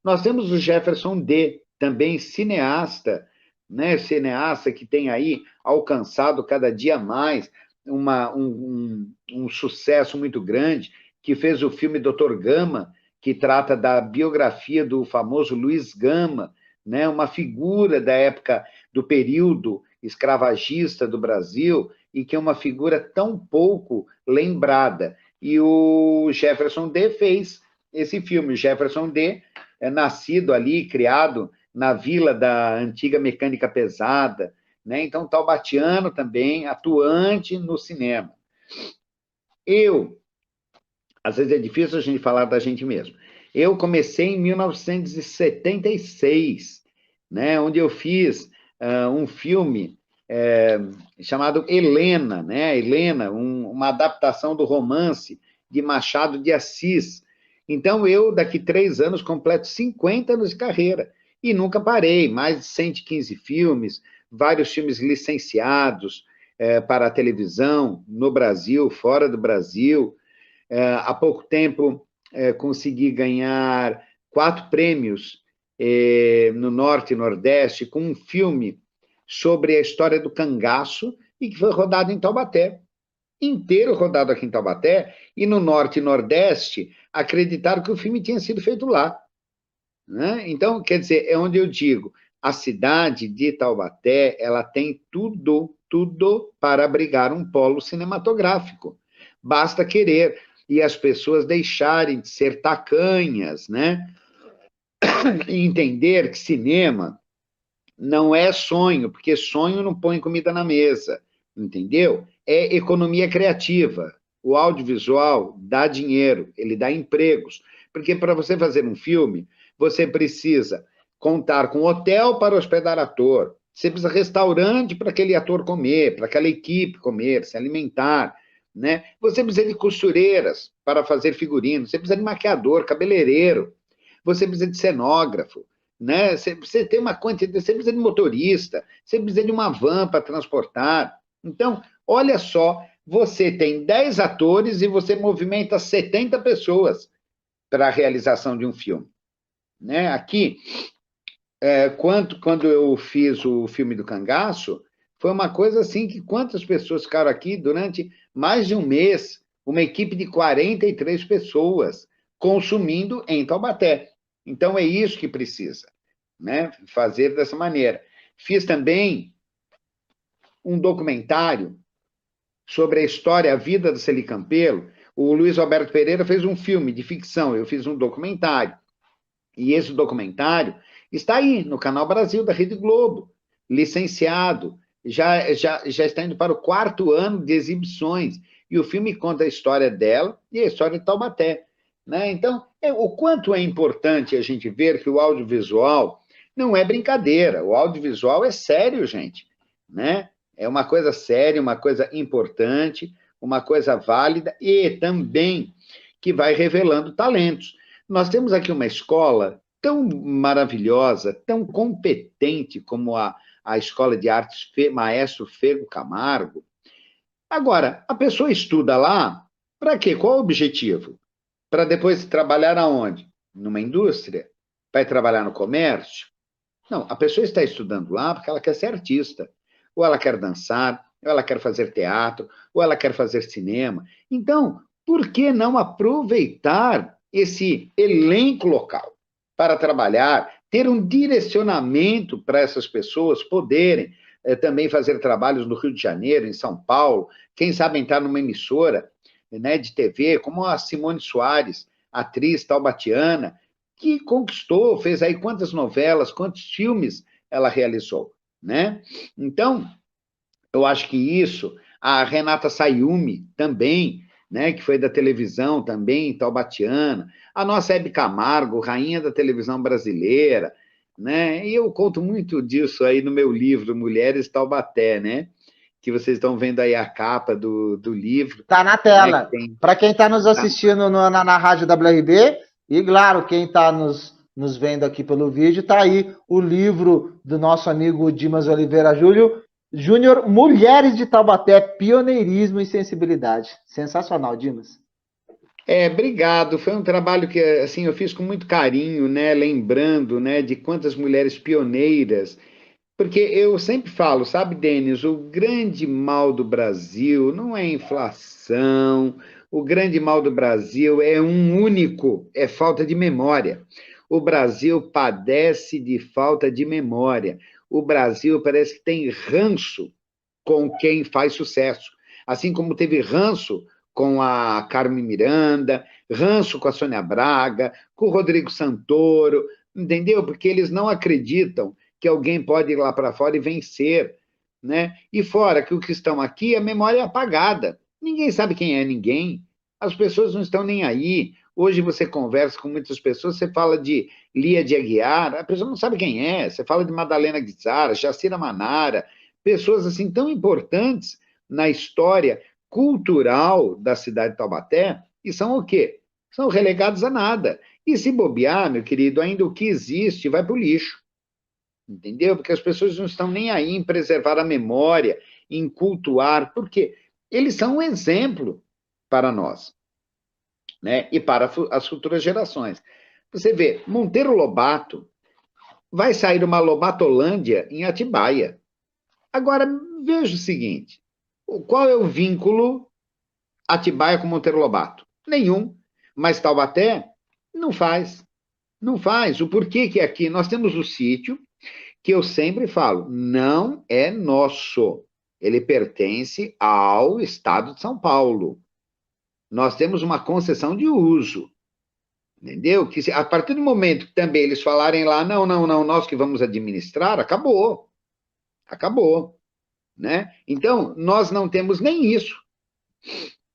Nós temos o Jefferson D., também cineasta, né? Cineasta que tem aí alcançado cada dia mais um sucesso muito grande, que fez o filme Dr. Gama, que trata da biografia do famoso Luiz Gama, né? Uma figura da época do período escravagista do Brasil, e que é uma figura tão pouco lembrada. E o Jefferson D. fez esse filme. O Jefferson D. é nascido ali, criado na vila da antiga mecânica pesada, né? Então, taubatiano também, atuante no cinema. Às vezes é difícil a gente falar da gente mesmo. Eu comecei em 1976, né? Onde eu fiz um filme chamado Helena, né? Helena, uma adaptação do romance de Machado de Assis. Então, eu, daqui 3 anos, completo 50 anos de carreira. E nunca parei, mais de 115 filmes, vários filmes licenciados para a televisão, no Brasil, fora do Brasil. Há pouco tempo, consegui ganhar 4 prêmios no Norte e Nordeste com um filme sobre a história do cangaço e que foi rodado em Taubaté. Inteiro rodado aqui em Taubaté, e no Norte e Nordeste acreditaram que o filme tinha sido feito lá. Né? Então, quer dizer, é onde eu digo, a cidade de Taubaté, ela tem tudo tudo para abrigar um polo cinematográfico. Basta querer e as pessoas deixarem de ser tacanhas, né? E entender que cinema não é sonho, porque sonho não põe comida na mesa, entendeu? É economia criativa. O audiovisual dá dinheiro, ele dá empregos. Porque para você fazer um filme, você precisa contar com hotel para hospedar ator, você precisa de restaurante para aquele ator comer, para aquela equipe comer, se alimentar, né? Você precisa de costureiras para fazer figurino, você precisa de maquiador, cabeleireiro, você precisa de cenógrafo, né? Você tem uma quantidade, você precisa de motorista, você precisa de uma van para transportar. Então, olha só, você tem 10 atores e você movimenta 70 pessoas para a realização de um filme, né? Aqui, quando eu fiz o filme do Cangaço, foi uma coisa assim que quantas pessoas ficaram aqui durante mais de um mês, uma equipe de 43 pessoas consumindo em Taubaté. Então, é isso que precisa, né? Fazer dessa maneira. Fiz também um documentário sobre a história, a vida do Celi Campelo. O Luiz Alberto Pereira fez um filme de ficção, eu fiz um documentário. E esse documentário está aí, no Canal Brasil, da Rede Globo, licenciado, já está indo para o 4º ano de exibições. E o filme conta a história dela e a história de Taubaté, né? Então, o quanto é importante a gente ver que o audiovisual não é brincadeira, o audiovisual é sério, gente, né? É uma coisa séria, uma coisa importante, uma coisa válida e também que vai revelando talentos. Nós temos aqui uma escola tão maravilhosa, tão competente como a Escola de Artes Maestro Fego Camargo. Agora, a pessoa estuda lá para quê? Qual o objetivo? Para depois trabalhar aonde? Numa indústria? Vai trabalhar no comércio? Não, a pessoa está estudando lá porque ela quer ser artista. Ou ela quer dançar, ou ela quer fazer teatro, ou ela quer fazer cinema. Então, por que não aproveitar esse elenco local para trabalhar, ter um direcionamento para essas pessoas poderem também fazer trabalhos no Rio de Janeiro, em São Paulo, quem sabe entrar numa emissora, né, de TV, como a Simone Soares, atriz taubatiana, que conquistou, fez aí quantas novelas, quantos filmes ela realizou, né? Então, eu acho que isso, a Renata Sayumi também, né, que foi da televisão também, taubatiana, a nossa Hebe Camargo, rainha da televisão brasileira, né, e eu conto muito disso aí no meu livro, Mulheres Taubaté, né, que vocês estão vendo aí a capa do livro. Está na tela. Né, para quem está nos assistindo na Rádio WRB, e claro, quem está nos vendo aqui pelo vídeo, está aí o livro do nosso amigo Dimas Oliveira Júnior, Mulheres de Taubaté, Pioneirismo e Sensibilidade. Sensacional, Dimas. Obrigado. Foi um trabalho que assim eu fiz com muito carinho, né? Lembrando, né, de quantas mulheres pioneiras. Porque eu sempre falo, sabe, Denis, o grande mal do Brasil não é inflação, o grande mal do Brasil é um único, é falta de memória. O Brasil padece de falta de memória. O Brasil parece que tem ranço com quem faz sucesso. Assim como teve ranço com a Carmen Miranda, ranço com a Sônia Braga, com o Rodrigo Santoro, entendeu? Porque eles não acreditam que alguém pode ir lá para fora e vencer, né? E fora que o que estão aqui, a memória é apagada. Ninguém sabe quem é ninguém. As pessoas não estão nem aí. Hoje você conversa com muitas pessoas, você fala de Lia de Aguiar, a pessoa não sabe quem é. Você fala de Madalena Guizzara, Jacira Manara, pessoas assim tão importantes na história cultural da cidade de Taubaté, e são o quê? São relegados a nada. E se bobear, meu querido, ainda o que existe vai para o lixo. Entendeu? Porque as pessoas não estão nem aí em preservar a memória, em cultuar, porque eles são um exemplo para nós, né? E para as futuras gerações. Você vê, Monteiro Lobato vai sair uma Lobatolândia em Atibaia. Agora, veja o seguinte, qual é o vínculo Atibaia com Monteiro Lobato? Nenhum. Mas Taubaté não faz. Não faz. O porquê que aqui nós temos o sítio, que eu sempre falo, não é nosso. ele pertence ao Estado de São Paulo. Nós temos uma concessão de uso, entendeu? Que a partir do momento que também eles falarem lá, não, nós que vamos administrar, acabou, né? Então, nós não temos nem isso.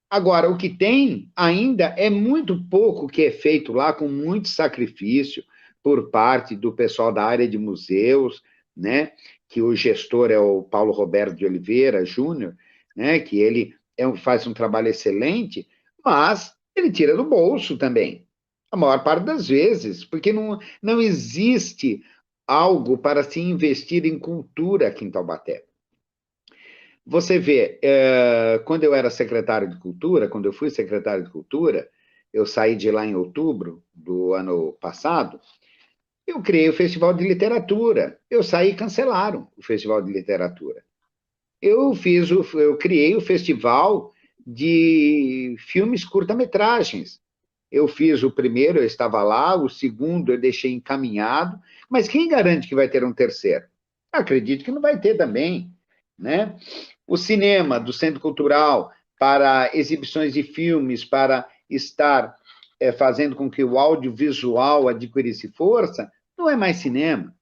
Agora, o que tem ainda é muito pouco que é feito lá, com muito sacrifício por parte do pessoal da área de museus, né? Que o gestor é o Paulo Roberto de Oliveira Júnior, né? Que ele faz um trabalho excelente, mas ele tira do bolso também, a maior parte das vezes, porque não existe algo para se investir em cultura aqui em Taubaté. Você vê, quando eu era secretário de Cultura, quando eu fui secretário de Cultura, eu saí de lá em outubro do ano passado, eu criei o Festival de Literatura. Eu saí e cancelaram o Festival de Literatura. Eu criei o Festival de Filmes Curta-Metragens. Eu fiz o primeiro, eu estava lá, o segundo eu deixei encaminhado, mas quem garante que vai ter um terceiro? Acredito que não vai ter também, né? O cinema do Centro Cultural para exibições de filmes, para estar fazendo com que o audiovisual adquirisse força, não é mais cinema,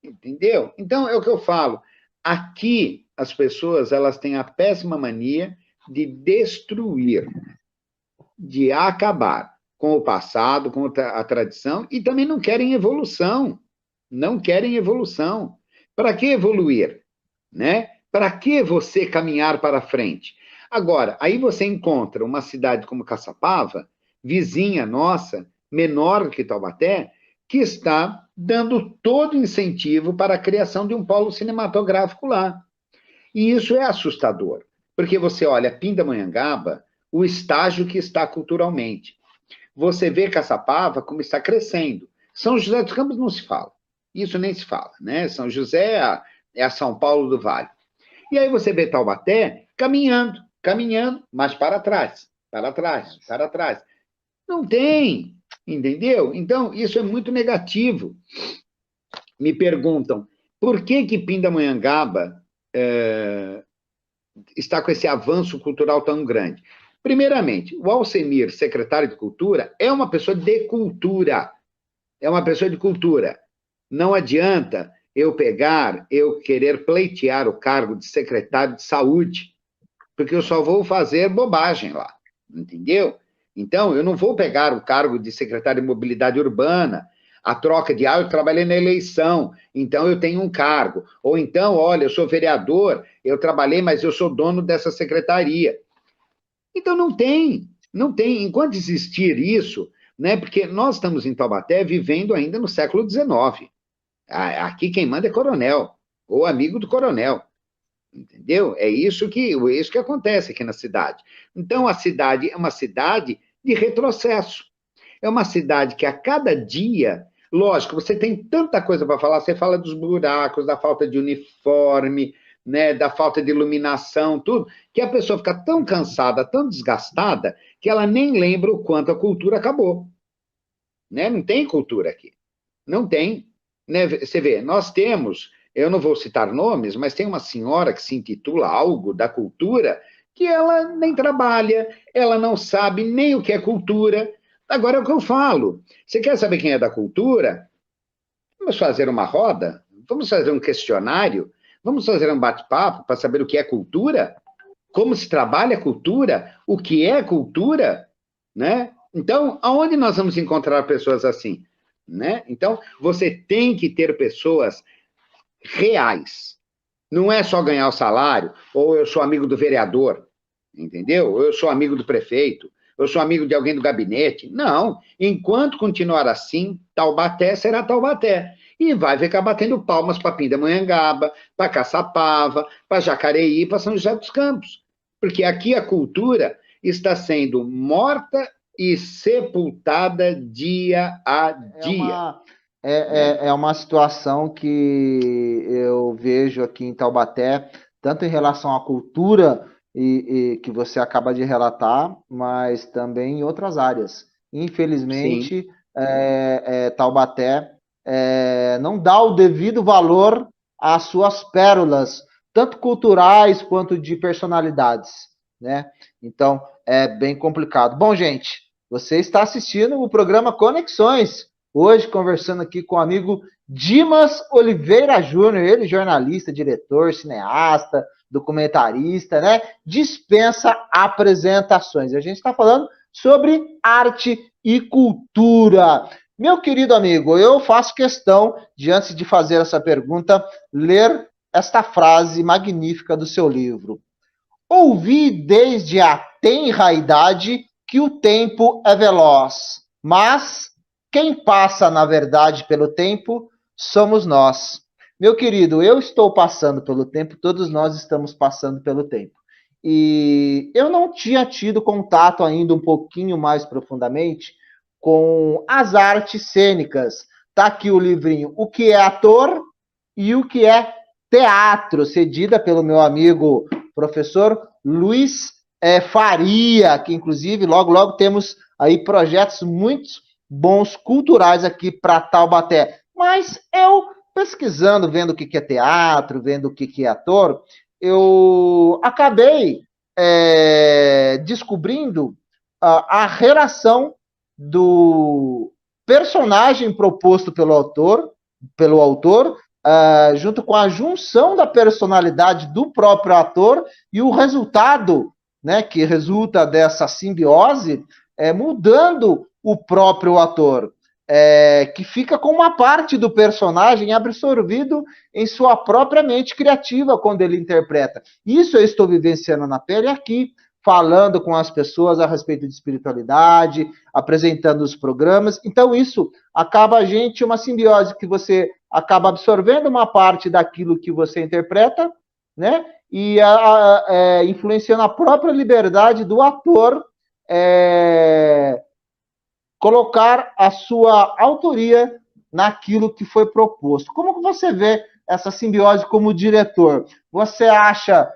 entendeu? Então, é o que eu falo. Aqui, as pessoas elas têm a péssima mania de destruir, de acabar com o passado, com a tradição, e também não querem evolução. Não querem evolução. Para que evoluir? Né? Para que você caminhar para frente? Agora, aí você encontra uma cidade como Caçapava, vizinha nossa, menor que Taubaté, que está dando todo incentivo para a criação de um polo cinematográfico lá. E isso é assustador, porque você olha Pindamonhangaba, o estágio que está culturalmente. Você vê Caçapava como está crescendo. São José dos Campos não se fala. Isso nem se fala, né? São José é a São Paulo do Vale. E aí você vê Taubaté caminhando, mas para trás. Não tem, entendeu? Então, isso é muito negativo. Me perguntam, por que Pindamonhangaba está com esse avanço cultural tão grande? Primeiramente, o Alcemir, secretário de Cultura, é uma pessoa de cultura. É uma pessoa de cultura. Não adianta eu querer pleitear o cargo de secretário de Saúde, porque eu só vou fazer bobagem lá, entendeu? Então, eu não vou pegar o cargo de secretário de Mobilidade Urbana, a troca de, eu trabalhei na eleição, então eu tenho um cargo. Ou então, olha, eu sou vereador, eu trabalhei, mas eu sou dono dessa secretaria. Então, não tem. Enquanto existir isso, né, porque nós estamos em Taubaté vivendo ainda no século XIX. Aqui quem manda é coronel, ou amigo do coronel, entendeu? É isso que acontece aqui na cidade. Então, a cidade é uma cidade de retrocesso. É uma cidade que a cada dia, lógico, você tem tanta coisa para falar, você fala dos buracos, da falta de uniforme, né, da falta de iluminação, tudo, que a pessoa fica tão cansada, tão desgastada, que ela nem lembra o quanto a cultura acabou. Né? Não tem cultura aqui. Não tem. Né? Você vê, nós temos, eu não vou citar nomes, mas tem uma senhora que se intitula algo da cultura, que ela nem trabalha, ela não sabe nem o que é cultura. Agora é o que eu falo. Você quer saber quem é da cultura? Vamos fazer uma roda? Vamos fazer um questionário? Vamos fazer um bate-papo para saber o que é cultura? Como se trabalha a cultura? O que é cultura? Né? Então, aonde nós vamos encontrar pessoas assim? Né? Então, você tem que ter pessoas reais. Não é só ganhar o salário, ou eu sou amigo do vereador, entendeu? Ou eu sou amigo do prefeito, eu sou amigo de alguém do gabinete. Não. Enquanto continuar assim, Taubaté será Taubaté. E vai ficar batendo palmas para Pindamonhangaba, para Caçapava, para Jacareí, para São José dos Campos. Porque aqui a cultura está sendo morta e sepultada dia a dia. É uma situação que eu vejo aqui em Taubaté, tanto em relação à cultura e que você acaba de relatar, mas também em outras áreas. Infelizmente, Taubaté não dá o devido valor às suas pérolas, tanto culturais quanto de personalidades, né? Então, é bem complicado. Bom, gente, você está assistindo o programa Conexões, hoje conversando aqui com o amigo Dimas Oliveira Júnior, ele jornalista, diretor, cineasta, documentarista, né? Dispensa apresentações. A gente está falando sobre arte e cultura. Meu querido amigo, eu faço questão de, antes de fazer essa pergunta, ler esta frase magnífica do seu livro. Ouvi desde a tenra idade que o tempo é veloz, mas quem passa, na verdade, pelo tempo somos nós. Meu querido, eu estou passando pelo tempo, todos nós estamos passando pelo tempo. E eu não tinha tido contato ainda um pouquinho mais profundamente com as artes cênicas. Tá aqui o livrinho O que é ator e o que é teatro, cedida pelo meu amigo professor Luiz Faria, que inclusive logo temos aí projetos muito bons culturais aqui para Taubaté. Mas eu, pesquisando, vendo o que é teatro, vendo o que é ator, eu acabei descobrindo a relação do personagem proposto pelo autor, junto com a junção da personalidade do próprio ator e o resultado, né, que resulta dessa simbiose, mudando o próprio ator, que fica com uma parte do personagem absorvido em sua própria mente criativa quando ele interpreta. Isso eu estou vivenciando na pele aqui, falando com as pessoas a respeito de espiritualidade, apresentando os programas. Então, isso acaba a gente uma simbiose que você acaba absorvendo uma parte daquilo que você interpreta, né? E influenciando a própria liberdade do ator colocar a sua autoria naquilo que foi proposto. Como que você vê essa simbiose como diretor? Você acha,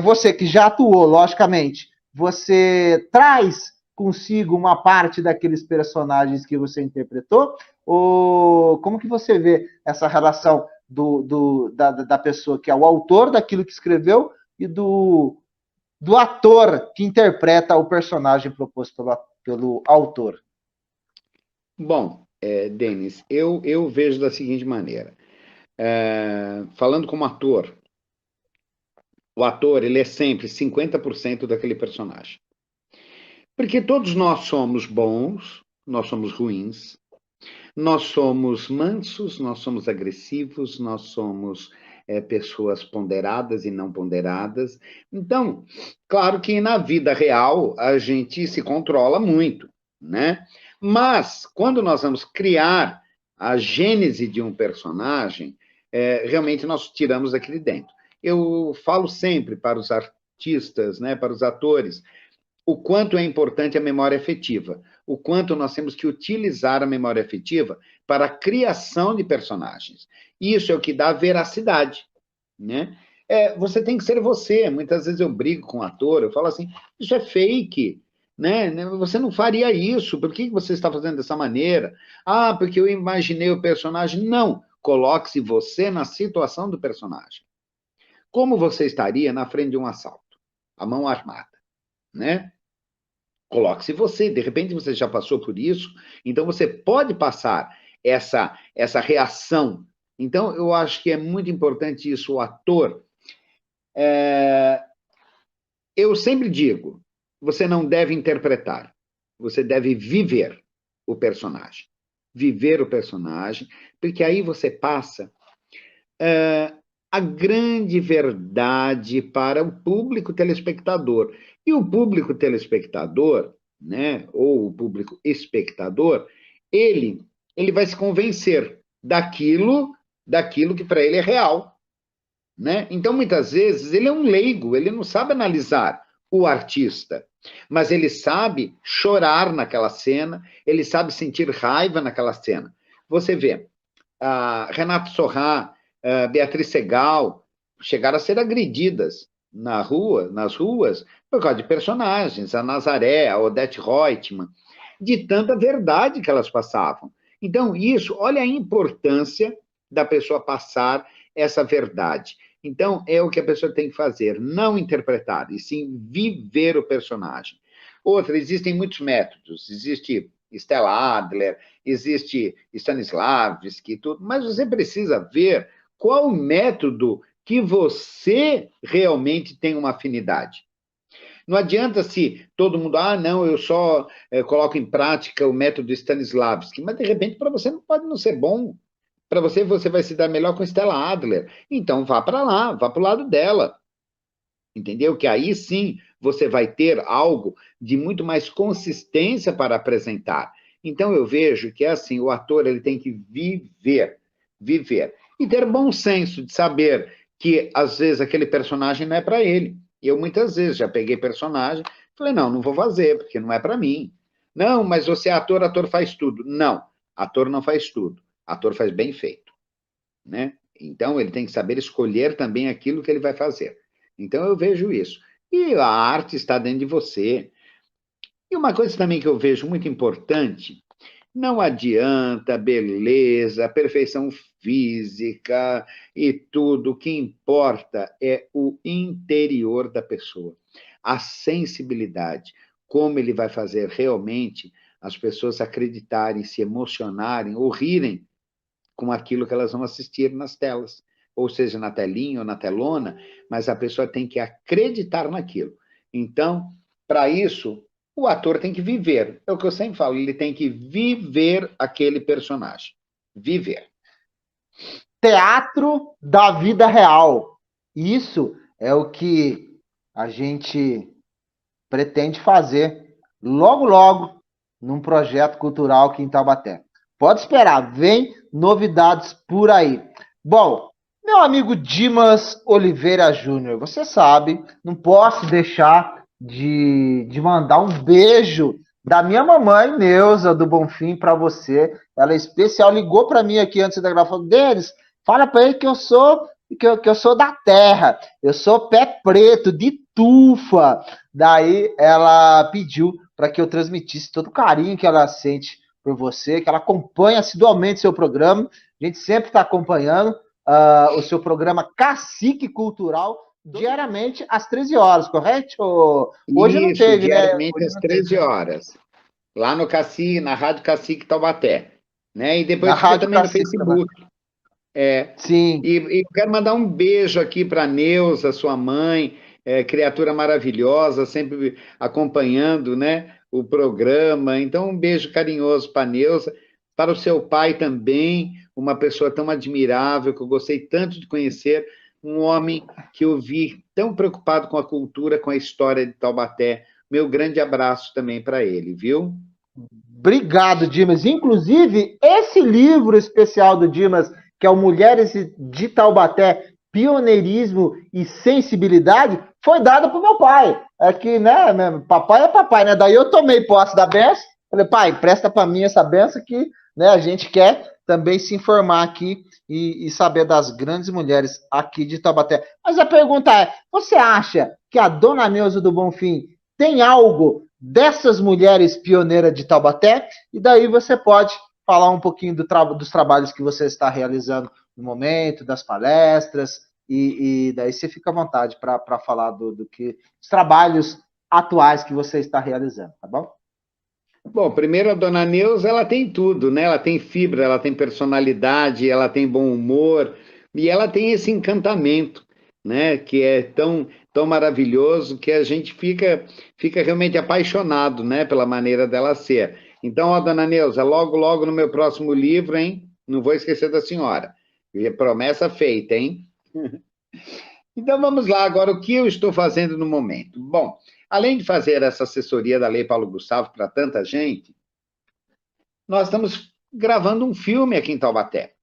você que já atuou, logicamente, você traz consigo uma parte daqueles personagens que você interpretou? Ou como que você vê essa relação da pessoa que é o autor daquilo que escreveu e do ator que interpreta o personagem proposto pelo autor? Bom, Denis, eu vejo da seguinte maneira. Falando como ator, o ator ele é sempre 50% daquele personagem. Porque todos nós somos bons, nós somos ruins, nós somos mansos, nós somos agressivos, nós somos pessoas ponderadas e não ponderadas. Então, claro que na vida real a gente se controla muito, né? Mas, quando nós vamos criar a gênese de um personagem, realmente nós tiramos aquele dentro. Eu falo sempre para os artistas, né, para os atores, o quanto é importante a memória afetiva, o quanto nós temos que utilizar a memória afetiva para a criação de personagens. Isso é o que dá veracidade, né? Você tem que ser você. Muitas vezes eu brigo com o ator, eu falo assim, isso é fake, né? Você não faria isso, por que você está fazendo dessa maneira? Ah, porque eu imaginei o personagem. Não, coloque-se você na situação do personagem. Como você estaria na frente de um assalto, a mão armada, né? Coloque-se você, de repente você já passou por isso, então você pode passar essa reação. Então, eu acho que é muito importante isso, o ator. Eu sempre digo, você não deve interpretar, você deve viver o personagem. Viver o personagem, porque aí você passa a grande verdade para o público telespectador. E o público telespectador, né, ou o público espectador, ele vai se convencer daquilo que para ele é real, né? Então, muitas vezes, ele é um leigo, ele não sabe analisar o artista, mas ele sabe chorar naquela cena, ele sabe sentir raiva naquela cena. Você vê, Renato Sorrah, Beatriz Segal chegaram a ser agredidas nas ruas, por causa de personagens, a Nazaré, a Odete Reutemann, de tanta verdade que elas passavam. Então, isso, olha a importância da pessoa passar essa verdade. Então, é o que a pessoa tem que fazer, não interpretar, e sim viver o personagem. Outra, existem muitos métodos, existe Stella Adler, existe Stanislavski, tudo, mas você precisa ver qual o método que você realmente tem uma afinidade. Não adianta se todo mundo, não, eu só coloco em prática o método Stanislavski, mas de repente para você não pode não ser bom. Para você, você vai se dar melhor com Stella Adler. Então vá para lá, vá para o lado dela. Entendeu? Que aí sim você vai ter algo de muito mais consistência para apresentar. Então eu vejo que é assim, o ator ele tem que viver e ter bom senso de saber que às vezes aquele personagem não é para ele. Eu muitas vezes já peguei personagem, falei não, não vou fazer porque não é para mim. Não, mas você é ator, ator faz tudo. Não, ator não faz tudo. Ator faz bem feito, né? Então ele tem que saber escolher também aquilo que ele vai fazer. Então eu vejo isso. E a arte está dentro de você. E uma coisa também que eu vejo muito importante, não adianta beleza, perfeição física e tudo, o que importa é o interior da pessoa, a sensibilidade, como ele vai fazer realmente as pessoas acreditarem, se emocionarem ou rirem com aquilo que elas vão assistir nas telas, ou seja, na telinha ou na telona, mas a pessoa tem que acreditar naquilo. Então, para isso, o ator tem que viver. É o que eu sempre falo, ele tem que viver aquele personagem. Viver. Teatro da vida real. Isso é o que a gente pretende fazer logo, logo, num projeto cultural aqui em Taubaté. Pode esperar, vem novidades por aí. Bom, meu amigo Dimas Oliveira Júnior, você sabe, não posso deixar de mandar um beijo da minha mamãe, Neuza, do Bonfim, para você. Ela é especial, ligou para mim aqui antes da gravação deles. Fala para ele que eu sou que eu sou da terra, eu sou pé preto, de tufa. Daí ela pediu para que eu transmitisse todo o carinho que ela sente por você, que ela acompanha assiduamente seu programa. A gente sempre está acompanhando o seu programa Cacique Cultural, diariamente às 13 horas, correto? Hoje não Isso, teve, né? diariamente Hoje às não teve. 13 horas, lá no Cacique, na Rádio Cacique Taubaté. Né? E Na depois fica Rádio também no Cacique também. Facebook. É, Sim. e eu quero mandar um beijo aqui para a Neuza, sua mãe, criatura maravilhosa, sempre acompanhando, né, o programa. Então, um beijo carinhoso para a Neuza, para o seu pai também, uma pessoa tão admirável, que eu gostei tanto de conhecer, um homem que eu vi tão preocupado com a cultura, com a história de Taubaté. Meu grande abraço também para ele, viu? Obrigado, Dimas. Inclusive, esse livro especial do Dimas, que é o Mulheres de Taubaté, Pioneirismo e Sensibilidade, foi dado para meu pai. É que, né, papai é papai, né? Daí eu tomei posse da benção. Falei, pai, presta para mim essa benção que, né, a gente quer também se informar aqui e saber das grandes mulheres aqui de Taubaté. Mas a pergunta é, você acha que a dona Neuza do Bonfim tem algo dessas mulheres pioneiras de Taubaté? E daí você pode falar um pouquinho dos trabalhos que você está realizando no momento, das palestras, e daí você fica à vontade para falar do que os trabalhos atuais que você está realizando, tá bom? Bom, primeiro a dona Neuza, ela tem tudo, né? Ela tem fibra, ela tem personalidade, ela tem bom humor e ela tem esse encantamento, né? Que é tão maravilhoso que a gente fica realmente apaixonado, né? Pela maneira dela ser. Então, ó, dona Neuza, logo, logo no meu próximo livro, hein? Não vou esquecer da senhora. E é promessa feita, hein? Então vamos lá, agora o que eu estou fazendo no momento? Bom, além de fazer essa assessoria da Lei Paulo Gustavo para tanta gente, nós estamos gravando um filme aqui em Taubaté,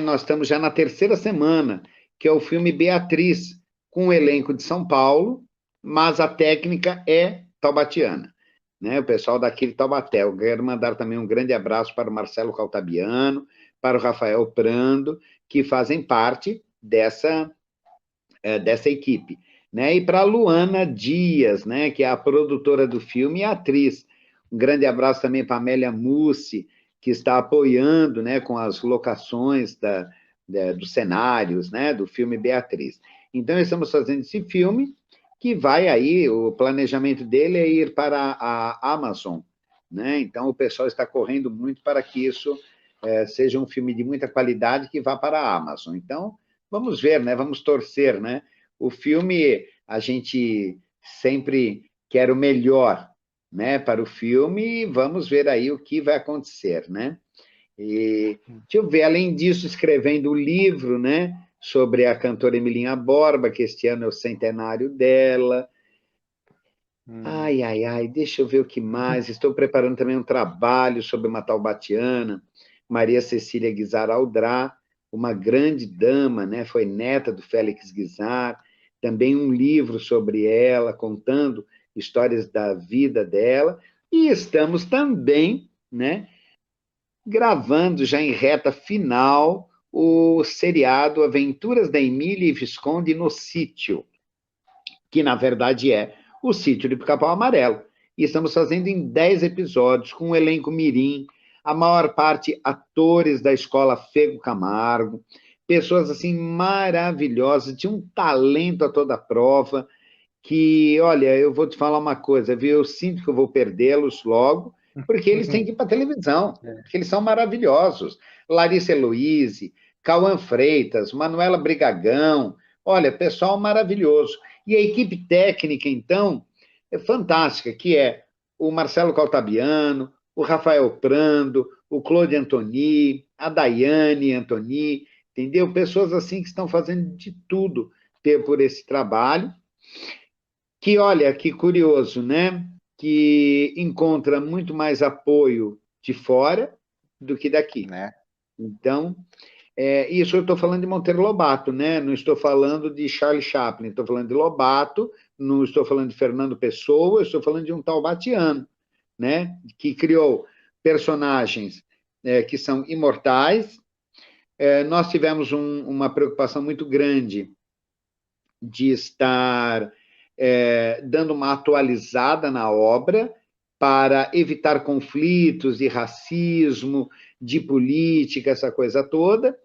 nós estamos já na terceira semana, que é o filme Beatriz, com o elenco de São Paulo, mas a técnica é taubatiana, né? O pessoal daqui de Taubaté. Eu quero mandar também um grande abraço para o Marcelo Caltabiano, para o Rafael Prando, que fazem parte dessa equipe, né? E para a Luana Dias, né? Que é a produtora do filme e a atriz. Um grande abraço também para a Amélia Mussi, que está apoiando, né? Com as locações dos cenários, né, do filme Beatriz. Então, estamos fazendo esse filme, que vai aí, o planejamento dele é ir para a Amazon, né? Então, o pessoal está correndo muito para que isso seja um filme de muita qualidade que vá para a Amazon. Então, vamos ver, né? Vamos torcer, né? O filme, a gente sempre quer o melhor, né, para o filme, e vamos ver aí o que vai acontecer, né? E, deixa eu ver, além disso, escrevendo o livro, né, sobre a cantora Emilinha Borba, que este ano é o centenário dela. Ai, ai, ai, deixa eu ver o que mais. Estou preparando também um trabalho sobre uma taubatiana, Maria Cecília Guizar Aldrá, uma grande dama, né? Foi neta do Félix Guizar. Também um livro sobre ela, contando histórias da vida dela. E estamos também, né, gravando já em reta final o seriado Aventuras da Emília e Visconde no Sítio, que na verdade é o Sítio de Pica-Pau Amarelo. E estamos fazendo em 10 episódios, com um elenco mirim, a maior parte atores da escola Fego Camargo, pessoas assim maravilhosas, de um talento a toda prova, que, olha, eu vou te falar uma coisa, viu? Eu sinto que eu vou perdê-los logo, porque eles têm que ir para a televisão, porque eles são maravilhosos. Larissa Heloise, Cauã Freitas, Manuela Brigagão, olha, pessoal maravilhoso. E a equipe técnica, então, é fantástica, que é o Marcelo Caltabiano, o Rafael Prando, o Claude Antoni, a Daiane Antoni, entendeu? Pessoas assim que estão fazendo de tudo por esse trabalho, que, olha, que curioso, né? Que encontra muito mais apoio de fora do que daqui. Né? Então, isso eu estou falando de Monteiro Lobato, né? Não estou falando de Charlie Chaplin, estou falando de Lobato, não estou falando de Fernando Pessoa, estou falando de um taubatiano, né? Que criou personagens que são imortais. Nós tivemos uma preocupação muito grande de estar dando uma atualizada na obra para evitar conflitos de racismo, de política, essa coisa toda.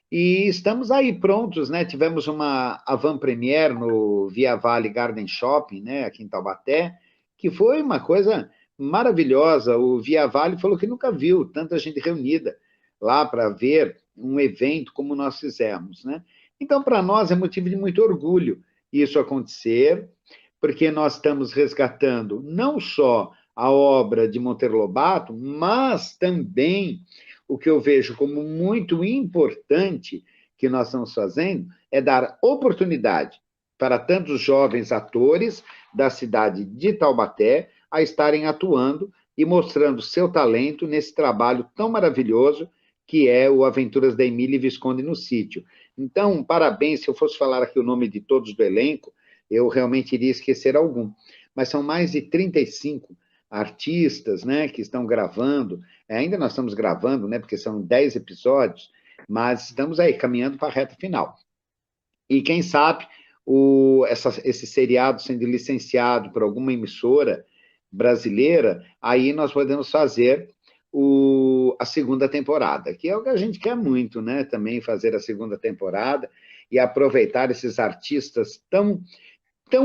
E estamos aí prontos, né? Tivemos uma avant-première no Via Vale Garden Shopping, né, aqui em Taubaté, que foi uma coisa maravilhosa. O Via Vale falou que nunca viu tanta gente reunida lá para ver um evento como nós fizemos, né? Então, para nós é motivo de muito orgulho isso acontecer, porque nós estamos resgatando não só a obra de Monteiro Lobato, mas também o que eu vejo como muito importante que nós estamos fazendo é dar oportunidade para tantos jovens atores da cidade de Taubaté a estarem atuando e mostrando seu talento nesse trabalho tão maravilhoso que é o Aventuras da Emília e Visconde no Sítio. Então, parabéns, se eu fosse falar aqui o nome de todos do elenco, eu realmente iria esquecer algum. Mas são mais de 35 artistas, né, que estão gravando. Ainda nós estamos gravando, né, porque são 10 episódios, mas estamos aí caminhando para a reta final. E quem sabe esse seriado sendo licenciado por alguma emissora brasileira, aí nós podemos fazer a segunda temporada, que é o que a gente quer muito, né? Também fazer a segunda temporada e aproveitar esses artistas tão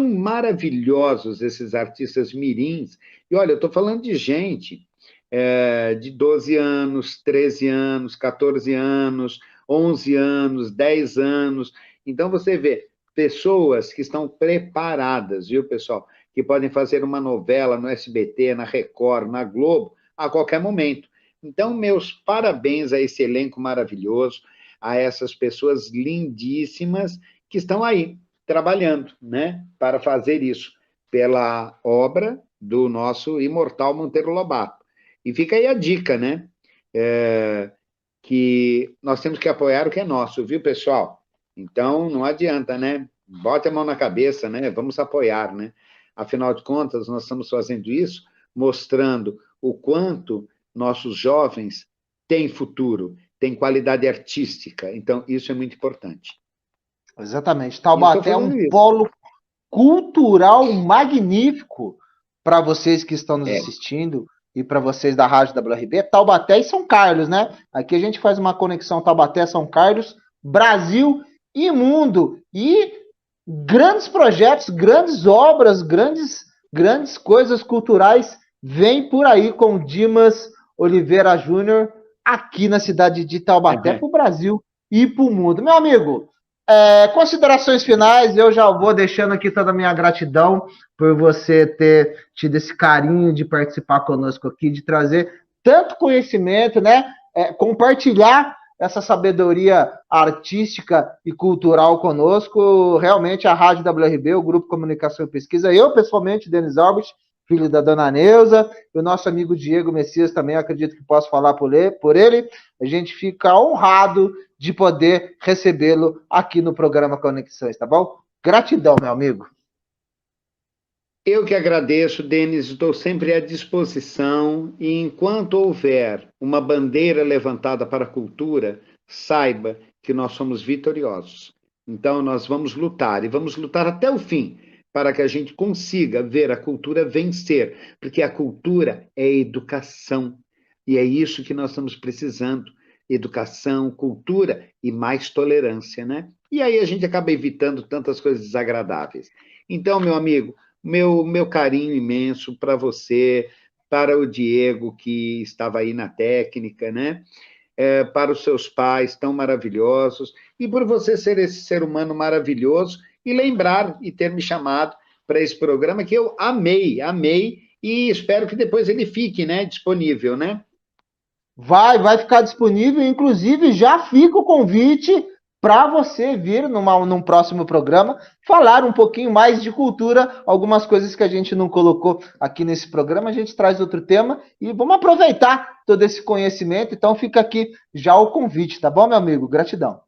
maravilhosos, esses artistas mirins. E olha, eu estou falando de gente de 12 anos, 13 anos, 14 anos, 11 anos, 10 anos. Então, você vê pessoas que estão preparadas, viu, pessoal? Que podem fazer uma novela no SBT, na Record, na Globo, a qualquer momento. Então, meus parabéns a esse elenco maravilhoso, a essas pessoas lindíssimas que estão aí, trabalhando, né, para fazer isso, pela obra do nosso imortal Monteiro Lobato. E fica aí a dica, né, que nós temos que apoiar o que é nosso, viu, pessoal? Então, não adianta, né, bote a mão na cabeça, né, vamos apoiar, né, afinal de contas, nós estamos fazendo isso, mostrando o quanto nossos jovens têm futuro, têm qualidade artística, então isso é muito importante. Exatamente. Taubaté é um polo cultural magnífico para vocês que estão nos assistindo e para vocês da Rádio WRB. Taubaté e São Carlos, né? Aqui a gente faz uma conexão Taubaté-São Carlos Brasil e mundo. E grandes projetos, grandes obras, grandes coisas culturais vêm por aí com o Dimas Oliveira Júnior aqui na cidade de Taubaté, para o Brasil e para o mundo. Meu amigo, considerações finais, eu já vou deixando aqui toda a minha gratidão por você ter tido esse carinho de participar conosco aqui, de trazer tanto conhecimento, né? Compartilhar essa sabedoria artística e cultural conosco. Realmente, a Rádio WRB, o Grupo Comunicação e Pesquisa, eu, pessoalmente, Denis Albert, filho da dona Neuza, e o nosso amigo Diego Messias também, acredito que posso falar por ele. A gente fica honrado de poder recebê-lo aqui no programa Conexões, tá bom? Gratidão, meu amigo. Eu que agradeço, Denis, estou sempre à disposição e enquanto houver uma bandeira levantada para a cultura, saiba que nós somos vitoriosos. Então nós vamos lutar e vamos lutar até o fim para que a gente consiga ver a cultura vencer, porque a cultura é educação e é isso que nós estamos precisando. Educação, cultura e mais tolerância, né? E aí a gente acaba evitando tantas coisas desagradáveis. Então, meu amigo, meu carinho imenso para você, para o Diego, que estava aí na técnica, né? Para os seus pais tão maravilhosos, e por você ser esse ser humano maravilhoso, e lembrar e ter me chamado para esse programa que eu amei, e espero que depois ele fique, né, disponível, né? Vai ficar disponível, inclusive já fica o convite para você vir num próximo programa falar um pouquinho mais de cultura, algumas coisas que a gente não colocou aqui nesse programa, a gente traz outro tema e vamos aproveitar todo esse conhecimento, então fica aqui já o convite, tá bom, meu amigo? Gratidão.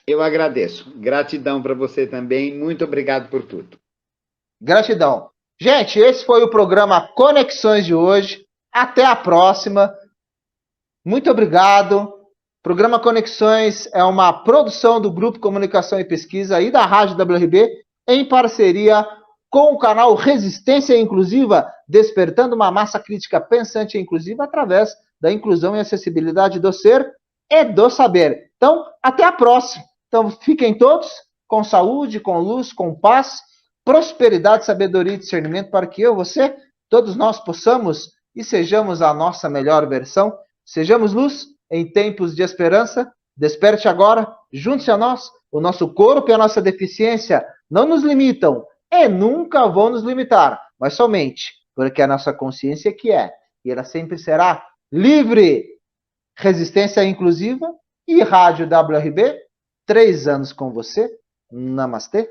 Eu agradeço. Gratidão para você também, muito obrigado por tudo. Gratidão. Gente, esse foi o programa Conexões de hoje, até a próxima. Muito obrigado. O programa Conexões é uma produção do Grupo Comunicação e Pesquisa e da Rádio WRB, em parceria com o canal Resistência Inclusiva, despertando uma massa crítica pensante e inclusiva através da inclusão e acessibilidade do ser e do saber. Então, até a próxima. Então, fiquem todos com saúde, com luz, com paz, prosperidade, sabedoria e discernimento para que eu, você, todos nós possamos e sejamos a nossa melhor versão. Sejamos luz em tempos de esperança. Desperte agora, junte-se a nós. O nosso corpo e a nossa deficiência não nos limitam e nunca vão nos limitar, mas somente porque a nossa consciência que é, e ela sempre será livre. Resistência Inclusiva e Rádio WRB, 3 anos com você. Namastê.